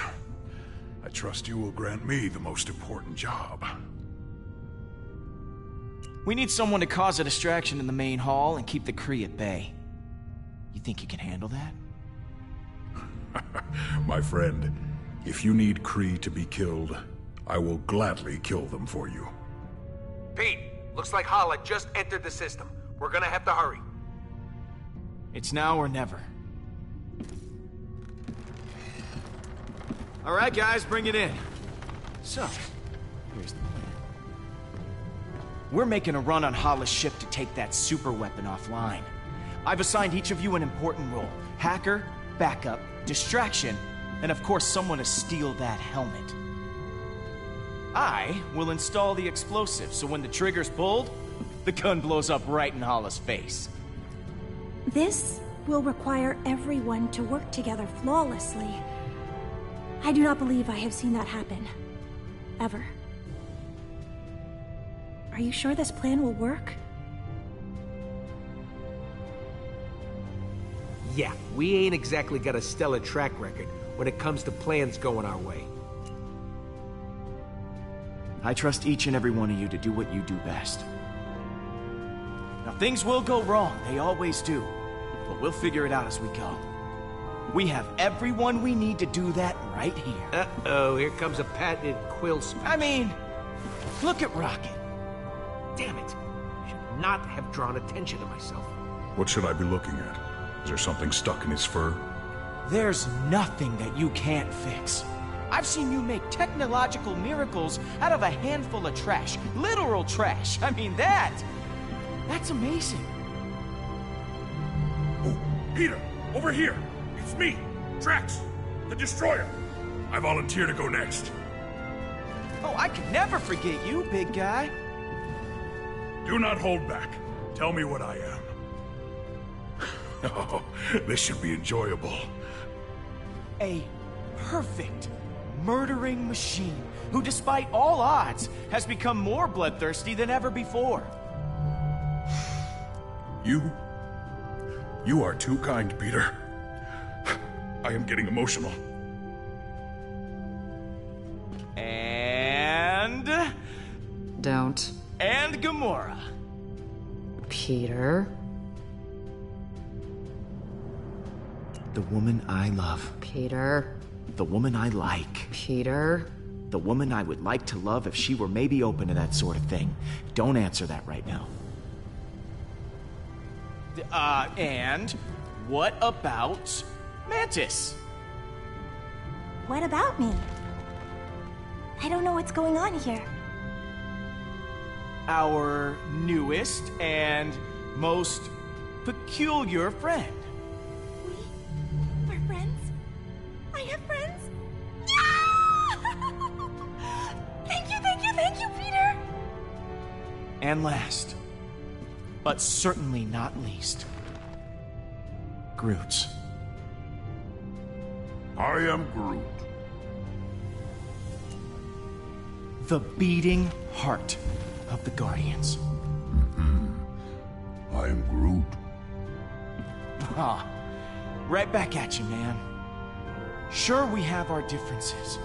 S5: I trust you will grant me the most important job.
S1: We need someone to cause a distraction in the main hall and keep the Kree at bay. You think you can handle that?
S5: My friend, if you need Kree to be killed, I will gladly kill them for you.
S6: Pete, looks like Hala just entered the system. We're gonna have to hurry.
S1: It's now or never. All right, guys, bring it in. So, here's the plan. We're making a run on Hala's ship to take that super weapon offline. I've assigned each of you an important role. Hacker, backup, distraction, and of course someone to steal that helmet. I will install the explosive, so when the trigger's pulled, the gun blows up right in Hala's face.
S7: This will require everyone to work together flawlessly. I do not believe I have seen that happen. Ever. Are you sure this plan will work?
S6: Yeah, we ain't exactly got a stellar track record when it comes to plans going our way.
S1: I trust each and every one of you to do what you do best. Now, things will go wrong, they always do. But we'll figure it out as we go. We have everyone we need to do that right here.
S6: Uh-oh, here comes a patented Quill speech.
S1: I mean, look at Rocket.
S6: Damn it. Should not have drawn attention to myself.
S5: What should I be looking at? Is there something stuck in his fur?
S1: There's nothing that you can't fix. I've seen you make technological miracles out of a handful of trash. Literal trash. I mean, that's amazing.
S5: Oh, Peter, over here. It's me, Drax, the Destroyer. I volunteer to go next.
S1: Oh, I could never forget you, big guy.
S5: Do not hold back. Tell me what I am. Oh, this should be enjoyable.
S1: A perfect murdering machine who, despite all odds, has become more bloodthirsty than ever before.
S5: You are too kind, Peter. I am getting emotional.
S1: And...
S4: Don't.
S1: And Gamora.
S4: Peter.
S1: The woman I love.
S4: Peter.
S1: The woman I like.
S4: Peter.
S1: The woman I would like to love if she were maybe open to that sort of thing. Don't answer that right now. And what about Mantis?
S7: What about me? I don't know what's going on here.
S1: Our newest and most peculiar friend.
S7: We're friends? I have friends? Yeah! Thank you, Peter!
S1: And last, but certainly not least, Groot.
S5: I am Groot.
S1: The beating heart of the Guardians.
S5: I
S1: Aw, right back at you, man. Sure, we have our differences,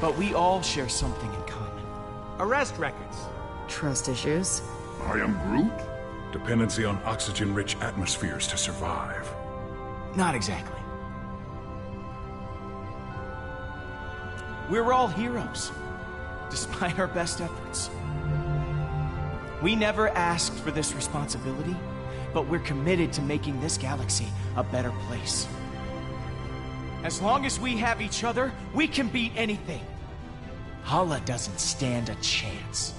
S1: but we all share something in common.
S6: Arrest records.
S4: Trust issues?
S5: I am Groot? Dependency on oxygen-rich atmospheres to survive.
S1: Not exactly. We're all heroes, despite our best efforts. We never asked for this responsibility, but we're committed to making this galaxy a better place. As long as we have each other, we can beat anything. Hala doesn't stand a chance.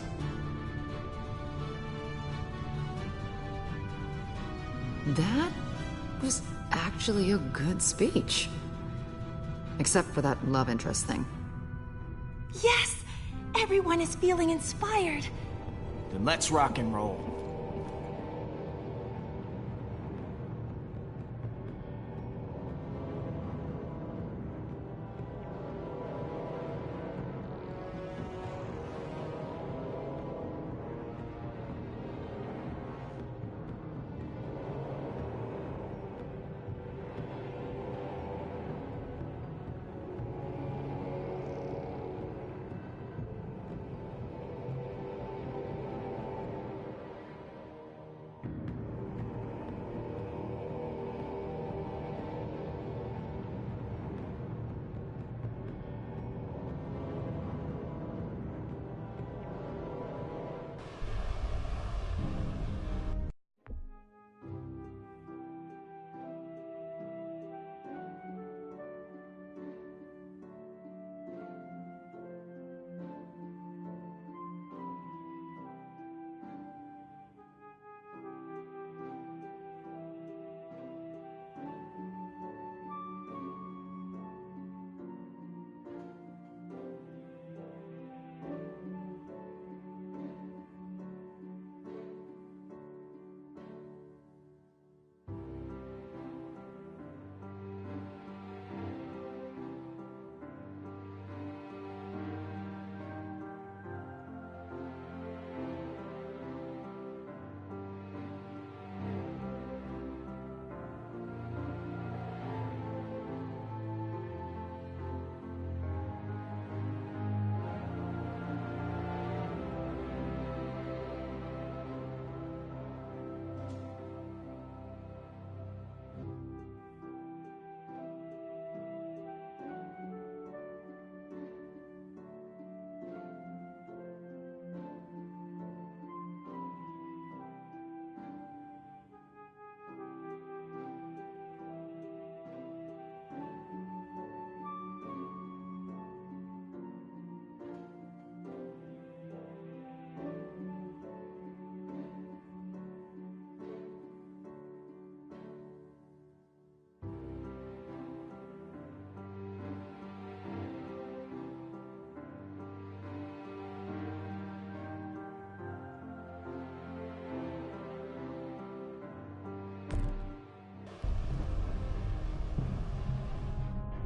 S4: That was actually a good speech. Except for that love interest thing.
S7: Yes! Everyone is feeling inspired.
S1: Then let's rock and roll.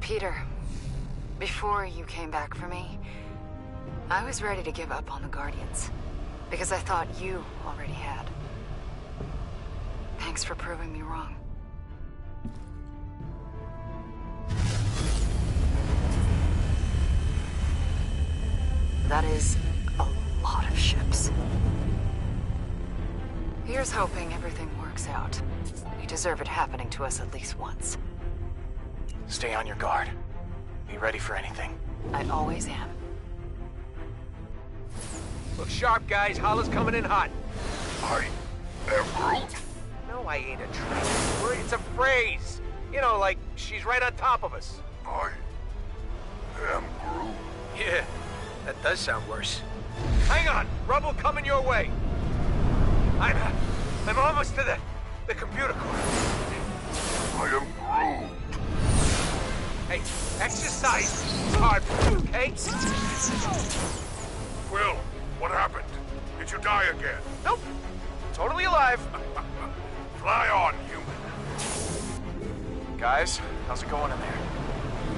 S4: Peter, before you came back for me, I was ready to give up on the Guardians. Because I thought you already had. Thanks for proving me wrong. That is a lot of ships. Here's hoping everything works out. We deserve it happening to us at least once.
S2: Stay on your guard. Be ready for anything.
S4: I always am.
S6: Look sharp, guys. Hala's coming in hot.
S5: I am Groot?
S6: No, I ain't a trainer. It's a phrase. You know, like, she's right on top of us.
S5: I am Groot.
S6: Yeah, that does sound worse. Hang on! Rubble coming your way! I'm almost to the computer core.
S5: I am Groot.
S6: Hey, exercise is hard, okay?
S5: Will, what happened? Did you die again?
S6: Nope. Totally alive.
S5: Fly on, human.
S2: Guys, how's it going in there?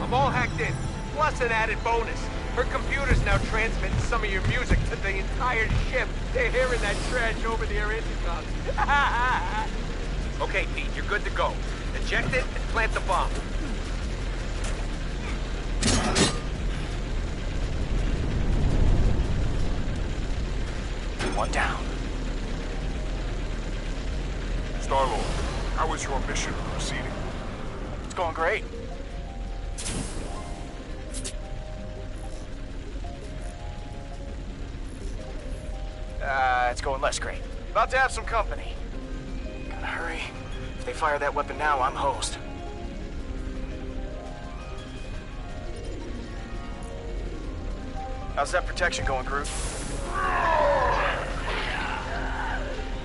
S6: I'm all hacked in, plus an added bonus. Her computer's now transmitting some of your music to the entire ship. They're hearing that trash over their intercoms. Okay, Pete, you're good to go. Eject it and plant the bomb.
S1: One down.
S5: Star-Lord, how is your mission proceeding?
S1: It's going great. It's going less great. About to have some company. Gotta hurry. If they fire that weapon now, I'm hosed. How's that protection going, Groot?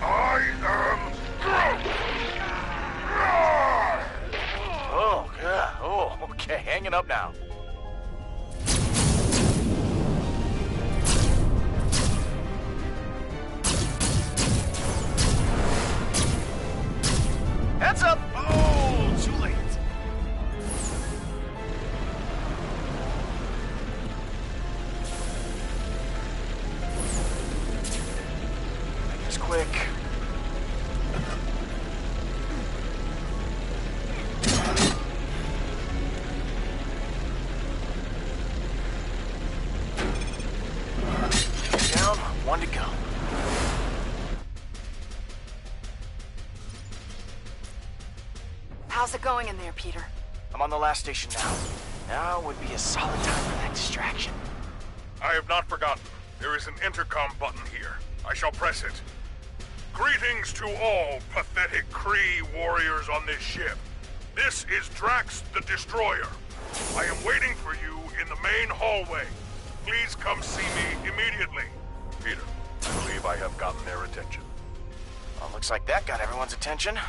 S5: I am Groot!
S1: Oh, yeah. Oh, okay. Hanging up now. Heads up! Oh, too late. Make this quick. Down, one to go.
S4: How's it going in there, Peter?
S1: I'm on the last station now. Now would be a solid time for that distraction.
S5: I have not forgotten. There is an intercom button here. I shall press it. Greetings to all pathetic Kree warriors on this ship. This is Drax the Destroyer. I am waiting for you in the main hallway. Please come see me immediately. Peter, I believe I have gotten their attention.
S1: Well, looks like that got everyone's attention.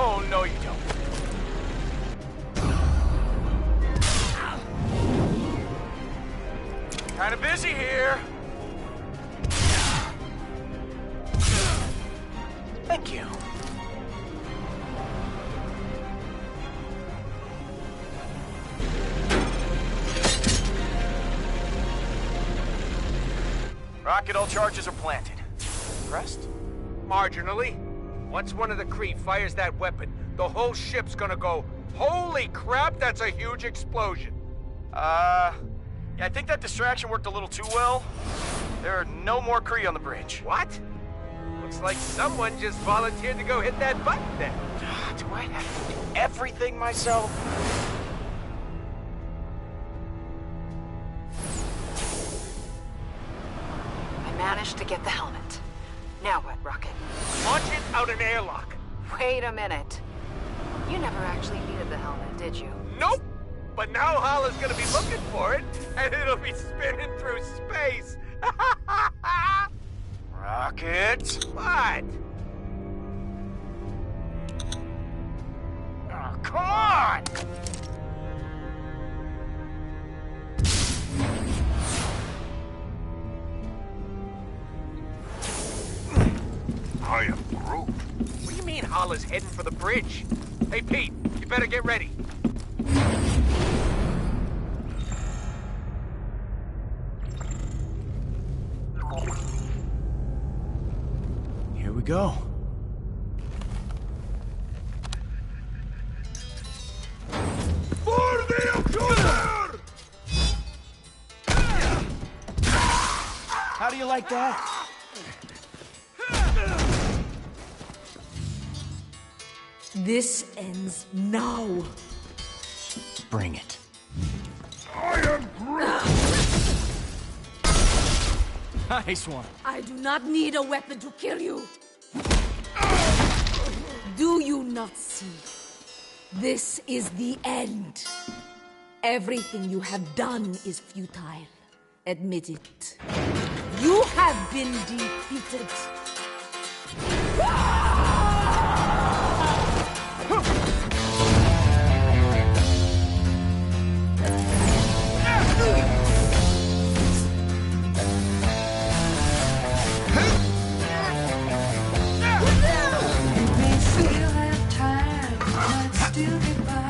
S1: Oh, no you don't. Kinda busy here. Thank you. Rocket, all charges are planted. Impressed?
S6: Marginally. Once one of the Kree fires that weapon, the whole ship's gonna go, holy crap, that's a huge explosion.
S1: Yeah, I think that distraction worked a little too well. There are no more Kree on the bridge.
S6: What? Looks like someone just volunteered to go hit that button then.
S1: Do I have to do everything myself?
S4: I managed to get the helmet. Now what, Rocket?
S6: Launch it out an airlock.
S4: Wait a minute. You never actually needed the helmet, did you?
S6: Nope! But now Hala's gonna be looking for it, and it'll be spinning through space.
S1: Rocket!
S6: What?
S1: Oh, come on!
S5: I am Groot.
S6: What do you mean Hala's heading for the bridge? Hey, Pete, you better get ready.
S2: Here we go.
S5: For the accuser!
S2: How do you like that?
S3: This ends now.
S2: Bring it.
S5: I am Groot!
S2: Nice one.
S3: I do not need a weapon to kill you. Do you not see? This is the end. Everything you have done is futile. Admit it. You have been defeated.
S12: We still have time, might still get by.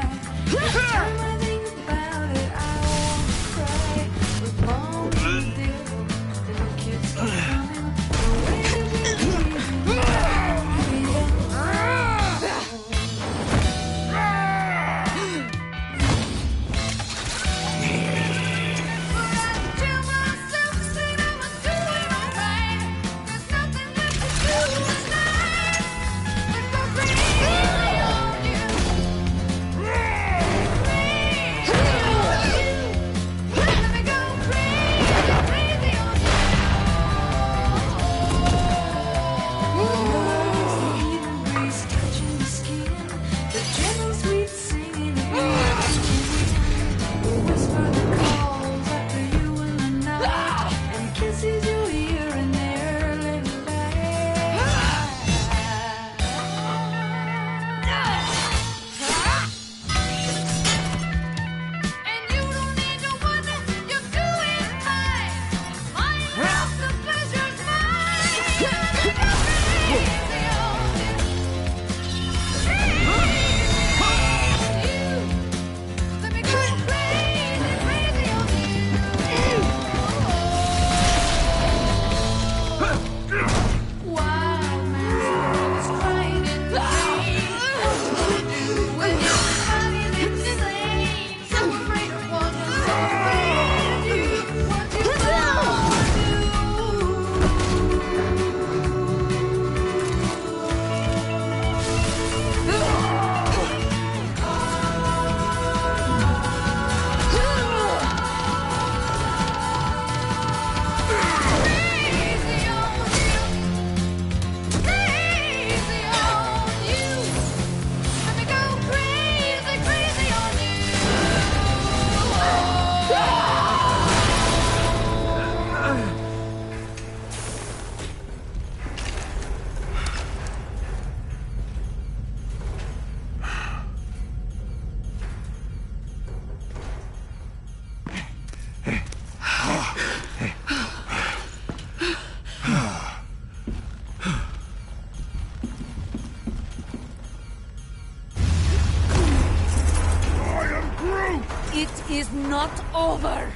S3: is not over.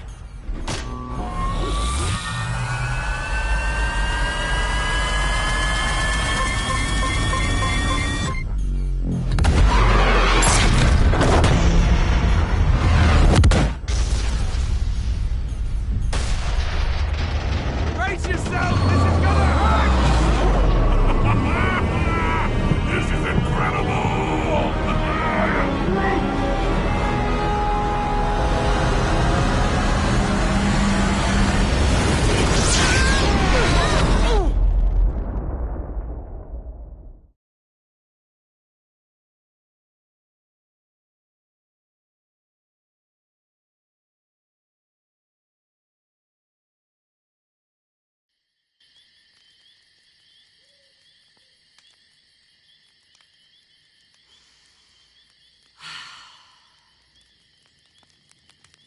S6: Brace yourself! This is gonna hurt!
S5: This is incredible!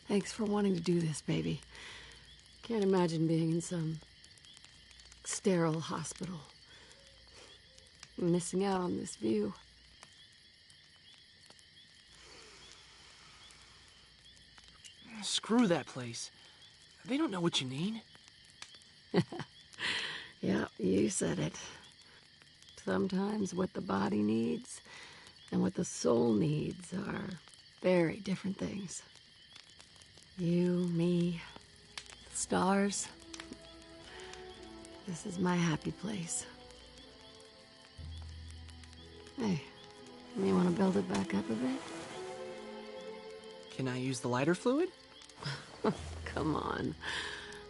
S4: Thanks for wanting to do this, baby. Can't imagine being in some sterile hospital. Missing out on this view.
S6: Screw that place. They don't know what you need.
S4: Yeah, you said it. Sometimes what the body needs and what the soul needs are very different things. You, me, the stars. This is my happy place. Hey, you want to build it back up a bit?
S6: Can I use the lighter fluid?
S4: Come on.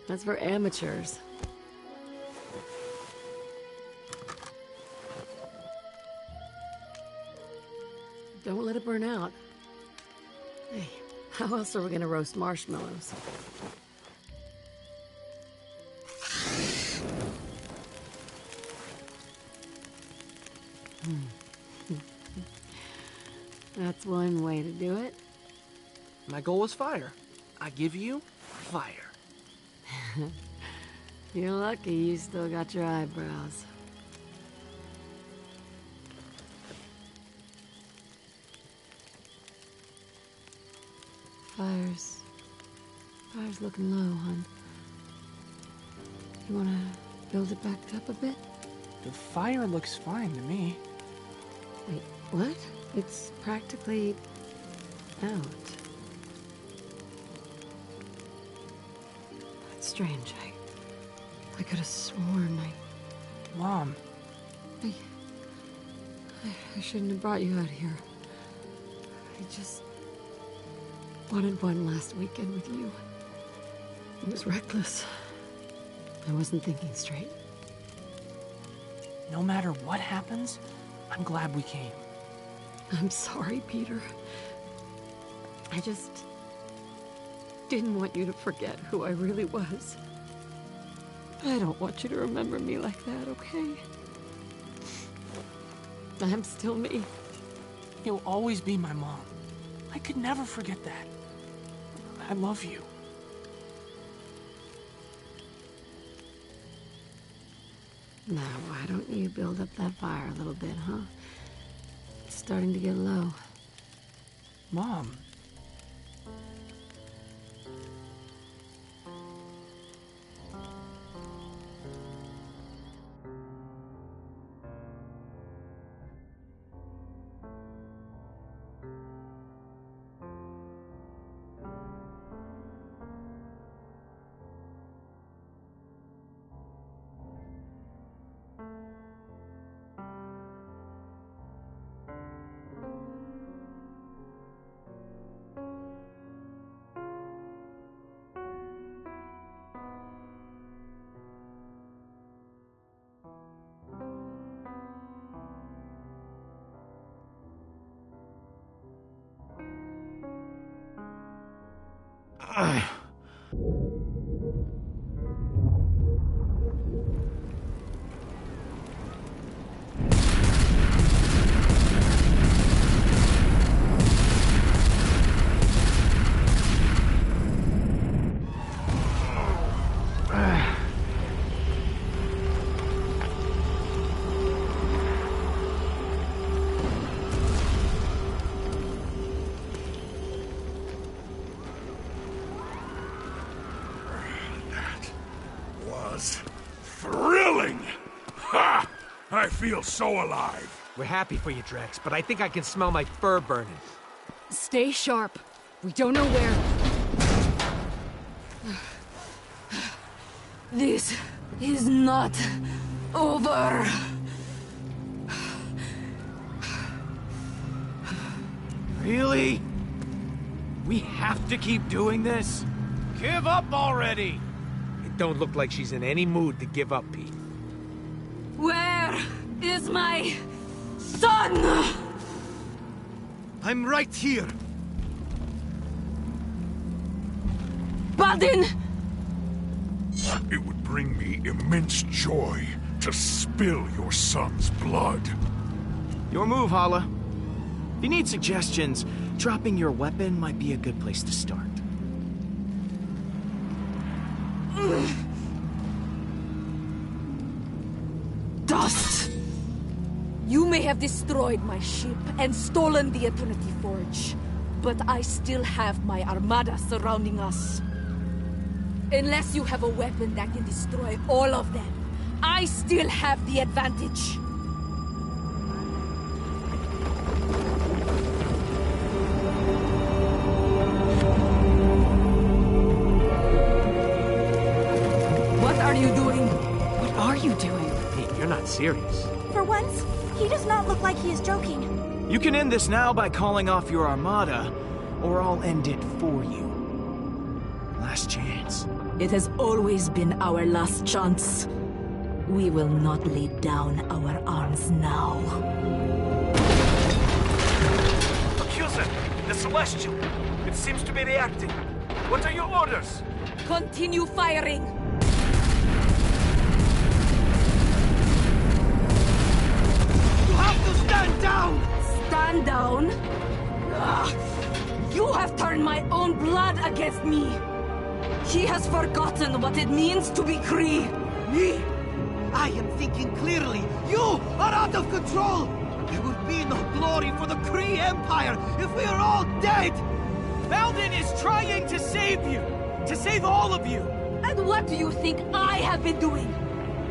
S4: That's for amateurs. Don't let it burn out. Hey, how else are we gonna roast marshmallows? That's one way to do it.
S6: My goal was fire. I give you fire.
S4: You're lucky you still got your eyebrows. Fire's looking low, hon. You wanna build it back up a bit?
S6: The fire looks fine to me.
S4: Wait, what? It's practically out. That's strange. I could have sworn
S6: Mom.
S4: I shouldn't have brought you out here. I just wanted one last weekend with you. It was reckless. I wasn't thinking straight.
S6: No matter what happens, I'm glad we came.
S4: I'm sorry, Peter. I just didn't want you to forget who I really was. I don't want you to remember me like that, okay? I'm still me.
S6: You'll always be my mom. I could never forget that. I love you.
S4: Now, why don't you build up that fire a little bit, huh? It's starting to get low.
S6: Mom.
S5: feel so alive.
S6: We're happy for you, Drex, but I think I can smell my fur burning.
S4: Stay sharp. We don't know where.
S3: This is not over.
S1: Really? We have to keep doing this? Give up already!
S6: It don't look like she's in any mood to give up, Pete.
S3: Where is my son?
S9: I'm right here.
S3: Baldin!
S5: It would bring me immense joy to spill your son's blood.
S1: Your move, Hala. If you need suggestions, dropping your weapon might be a good place to start.
S3: Dust! You may have destroyed my ship and stolen the Eternity Forge, but I still have my armada surrounding us. Unless you have a weapon that can destroy all of them, I still have the advantage. What are you doing?
S4: What are you doing?
S6: Pete, you're not serious.
S7: For once, he does not look like he is joking.
S1: You can end this now by calling off your armada, or I'll end it for you. Last chance.
S3: It has always been our last chance. We will not lay down our arms now.
S12: Accuser, the Celestial. It seems to be reacting. What are your orders?
S3: Continue firing.
S9: You have to stand down!
S3: Stand down? Ugh. You have turned my own blood against me. He has forgotten what it means to be Kree.
S9: Me? I am thinking clearly. You are out of control! There will be no glory for the Kree Empire if we are all dead!
S1: Baldin is trying to save you! To save all of you!
S3: And what do you think I have been doing?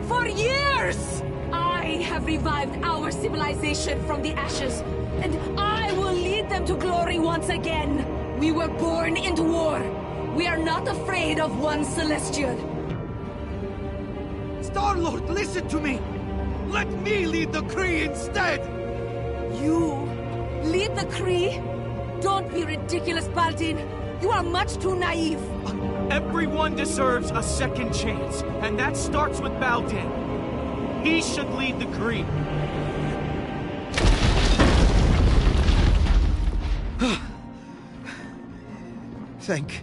S3: For years! I have revived our civilization from the ashes, and I will lead them to glory once again. We were born into war. We are not afraid of one Celestial.
S9: Star-Lord, listen to me! Let me lead the Kree instead!
S3: You lead the Kree? Don't be ridiculous, Baldin. You are much too naive.
S1: Everyone deserves a second chance, and that starts with Baldin. He should lead the Kree.
S9: Thank you.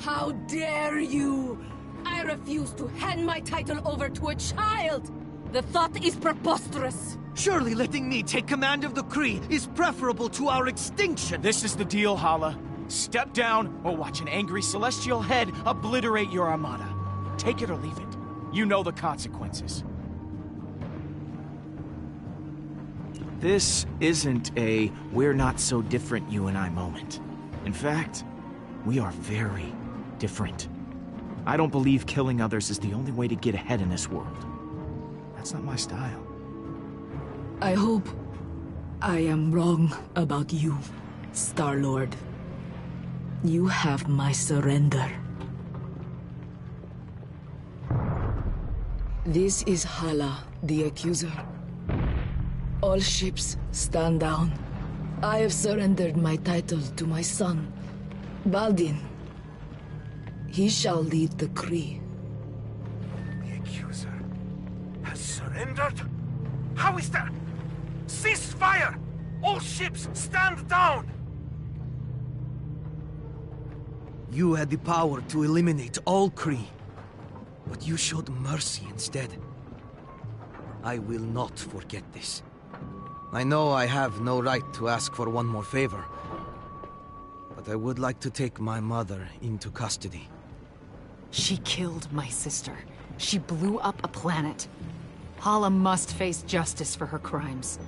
S3: How dare you! I refuse to hand my title over to a child! The thought is preposterous!
S9: Surely letting me take command of the Kree is preferable to our extinction!
S1: This is the deal, Hala. Step down or watch an angry celestial head obliterate your armada. Take it or leave it. You know the consequences. This isn't a we're not so different you and I moment. In fact, we are very different. I don't believe killing others is the only way to get ahead in this world. That's not my style.
S3: I hope I am wrong about you, Star-Lord. You have my surrender. This is Hala, the Accuser. All ships, stand down. I have surrendered my title to my son, Baldin. He shall lead the Kree.
S12: The Accuser has surrendered? How is that? Cease fire! All ships, stand down!
S9: You had the power to eliminate all Kree, but you showed mercy instead. I will not forget this. I know I have no right to ask for one more favor, but I would like to take my mother into custody.
S4: She killed my sister. She blew up a planet. Hala must face justice for her crimes.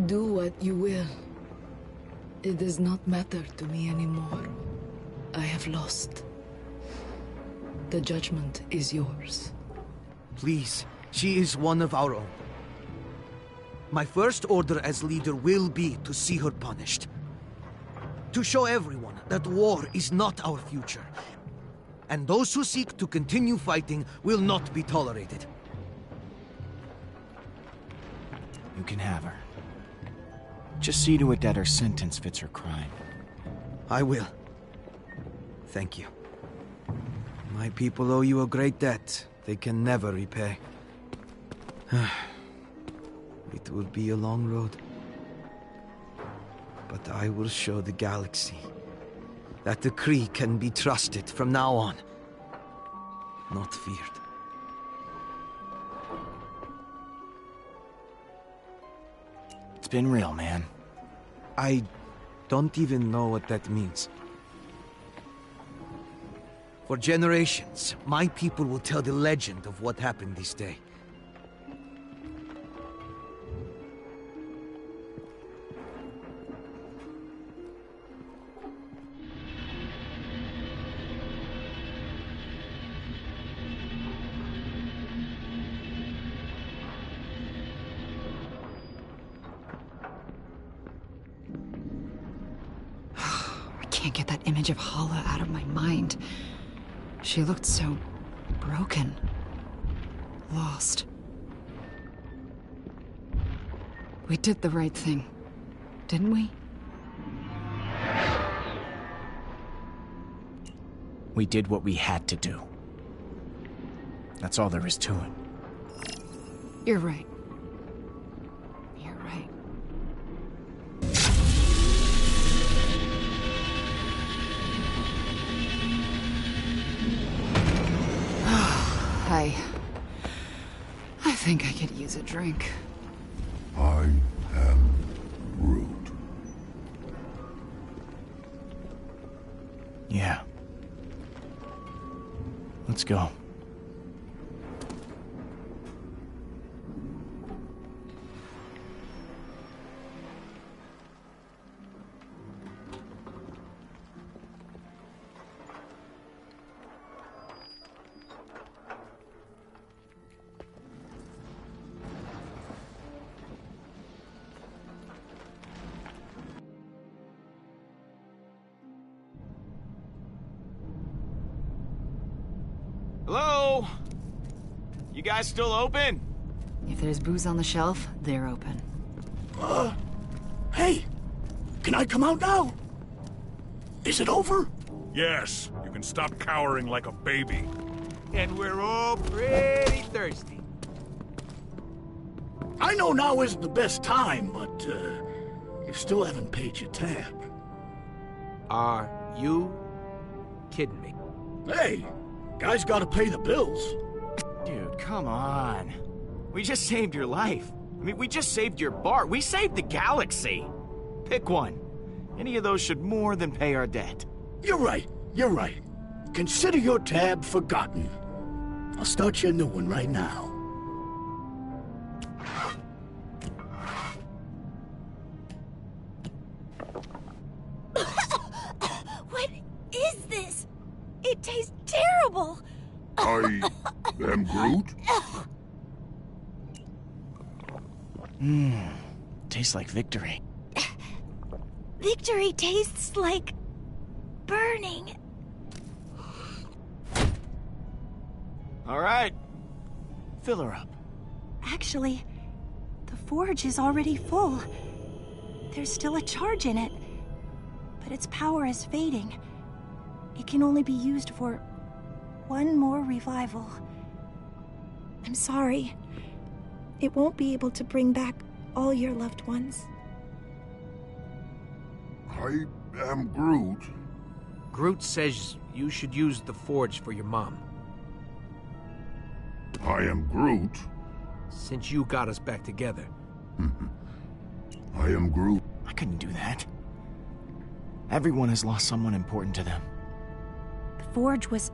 S3: Do what you will. It does not matter to me anymore. I have lost. The judgment is yours.
S9: Please, she is one of our own. My first order as leader will be to see her punished. To show everyone that war is not our future. And those who seek to continue fighting will not be tolerated.
S1: You can have her. Just see to it that her sentence fits her crime.
S9: I will. Thank you. My people owe you a great debt they can never repay. It will be a long road. But I will show the galaxy that the Kree can be trusted from now on, not feared.
S1: It's been real, man.
S9: I don't even know what that means. For generations, my people will tell the legend of what happened this day.
S4: I can't get that image of Hala out of my mind. She looked so broken. Lost. We did the right thing, didn't we?
S1: We did what we had to do. That's all there is to it.
S4: You're right. You're right. I think I could use a drink.
S5: I am Groot.
S1: Yeah. Let's go.
S13: Hello? You guys still open?
S4: If there's booze on the shelf, they're open.
S14: Hey! Can I come out now? Is it over?
S5: Yes, you can stop cowering like a baby.
S6: And we're all pretty thirsty.
S14: I know now isn't the best time, but, you still haven't paid your tab.
S6: Are you kidding me?
S14: Hey! Guys gotta pay the bills.
S1: Dude, come on. We just saved your life. I mean, we just saved your bar. We saved the galaxy. Pick one. Any of those should more than pay our debt.
S14: You're right. You're right. Consider your tab forgotten. I'll start you a new one right now.
S7: What is this? It tastes terrible!
S5: I am Groot?
S1: Tastes like victory.
S7: Victory tastes like... burning.
S1: All right. Fill her up.
S7: Actually, the forge is already full. There's still a charge in it, but its power is fading. It can only be used for one more revival. I'm sorry. It won't be able to bring back all your loved ones.
S5: I am Groot.
S6: Groot says you should use the forge for your mom.
S5: I am Groot.
S6: Since you got us back together.
S5: I am Groot.
S1: I couldn't do that. Everyone has lost someone important to them.
S7: The forge was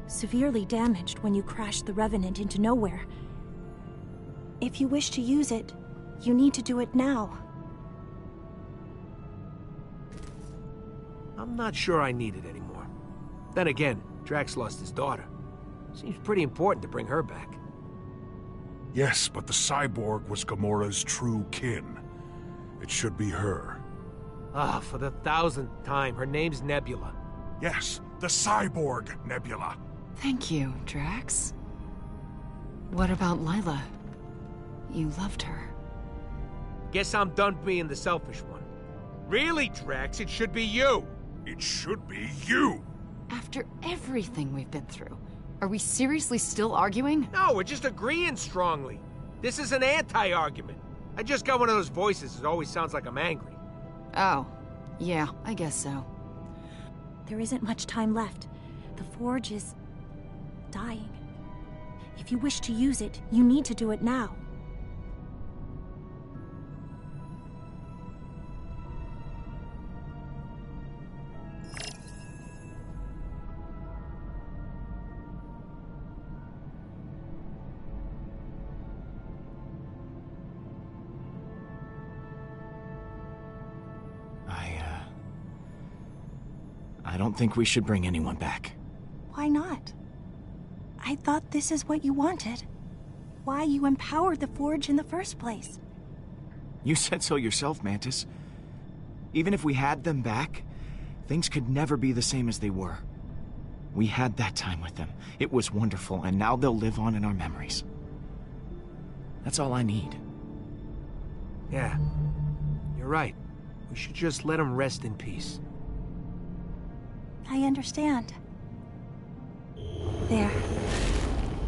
S7: severely damaged when you crashed the Revenant into nowhere. If you wish to use it, you need to do it now.
S6: I'm not sure I need it anymore. Then again, Drax lost his daughter. Seems pretty important to bring her back.
S5: Yes, but the cyborg was Gamora's true kin. It should be her.
S6: Ah, for the 1000th time, her name's Nebula.
S5: Yes, the cyborg Nebula.
S4: Thank you, Drax. What about Lila? You loved her.
S6: Guess I'm done being the selfish one. Really, Drax, it should be you.
S5: It should be you.
S4: After everything we've been through, are we seriously still arguing?
S6: No, we're just agreeing strongly. This is an anti-argument. I just got one of those voices that always sounds like I'm angry.
S4: Oh, yeah, I guess so.
S7: There isn't much time left. The Forge is dying. If you wish to use it, you need to do it now.
S2: I don't think we should bring anyone back.
S7: Why not? I thought this is what you wanted. Why you empowered the Forge in the first place.
S2: You said so yourself, Mantis. Even if we had them back, things could never be the same as they were. We had that time with them. It was wonderful, and now they'll live on in our memories. That's all I need.
S6: Yeah, you're right. We should just let them rest in peace.
S7: I understand. There.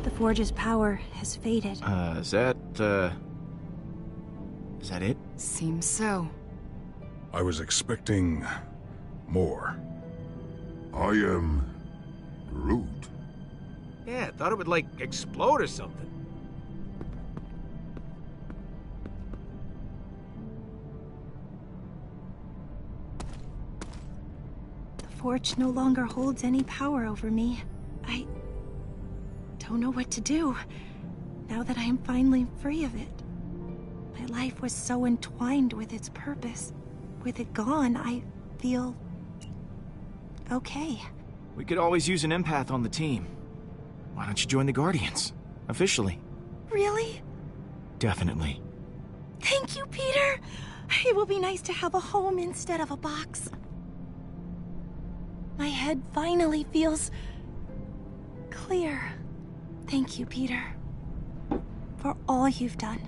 S7: The Forge's power has faded.
S2: Is that it?
S4: Seems so.
S5: I was expecting more. I am Groot.
S6: Yeah, I thought it would, like, explode or something.
S7: The Forge no longer holds any power over me. I don't know what to do, now that I am finally free of it. My life was so entwined with its purpose. With it gone, I feel okay.
S2: We could always use an empath on the team. Why don't you join the Guardians? Officially.
S7: Really?
S2: Definitely.
S7: Thank you, Peter! It will be nice to have a home instead of a box. My head finally feels clear. Thank you, Peter, for all you've done.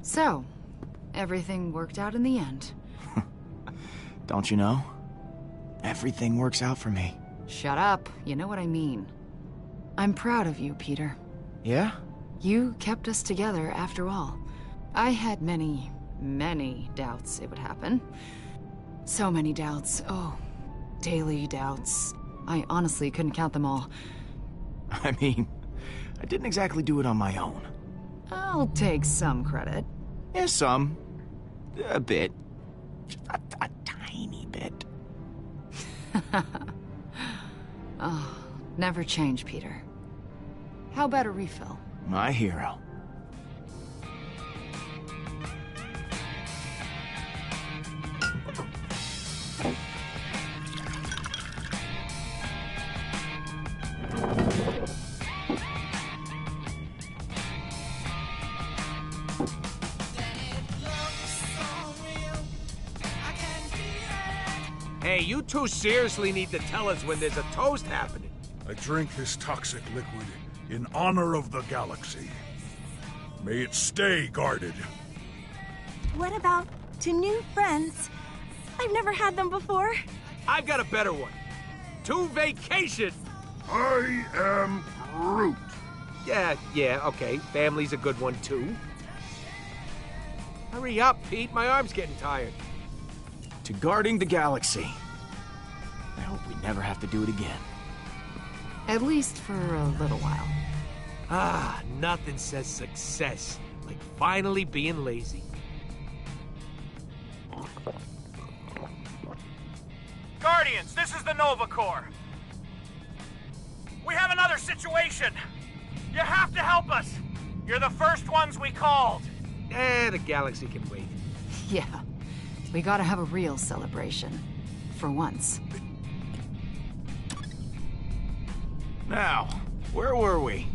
S4: So, everything worked out in the end.
S2: Don't you know? Everything works out for me.
S4: Shut up. You know what I mean. I'm proud of you, Peter.
S2: Yeah?
S4: You kept us together after all. I had many, many doubts it would happen. So many doubts. Oh, daily doubts. I honestly couldn't count them all.
S2: I mean, I didn't exactly do it on my own.
S4: I'll take some credit.
S2: Yeah, some. A bit. Just a tiny bit.
S4: Oh, never change, Peter. How about a refill?
S2: My hero.
S6: Hey, you two seriously need to tell us when there's a toast happening.
S5: I drink this toxic liquid in honor of the galaxy. May it stay guarded.
S7: What about to new friends? I've never had them before.
S6: I've got a better one. To vacation!
S5: I am Groot.
S6: Yeah, okay. Family's a good one, too. Hurry up, Pete. My arm's getting tired.
S2: To guarding the galaxy. I hope we never have to do it again.
S4: At least for a little while.
S6: Ah, nothing says success like finally being lazy.
S13: Guardians, this is the Nova Corps. We have another situation. You have to help us. You're the first ones we called.
S6: The galaxy can wait.
S4: Yeah. We gotta have a real celebration. For once.
S2: Now, where were we?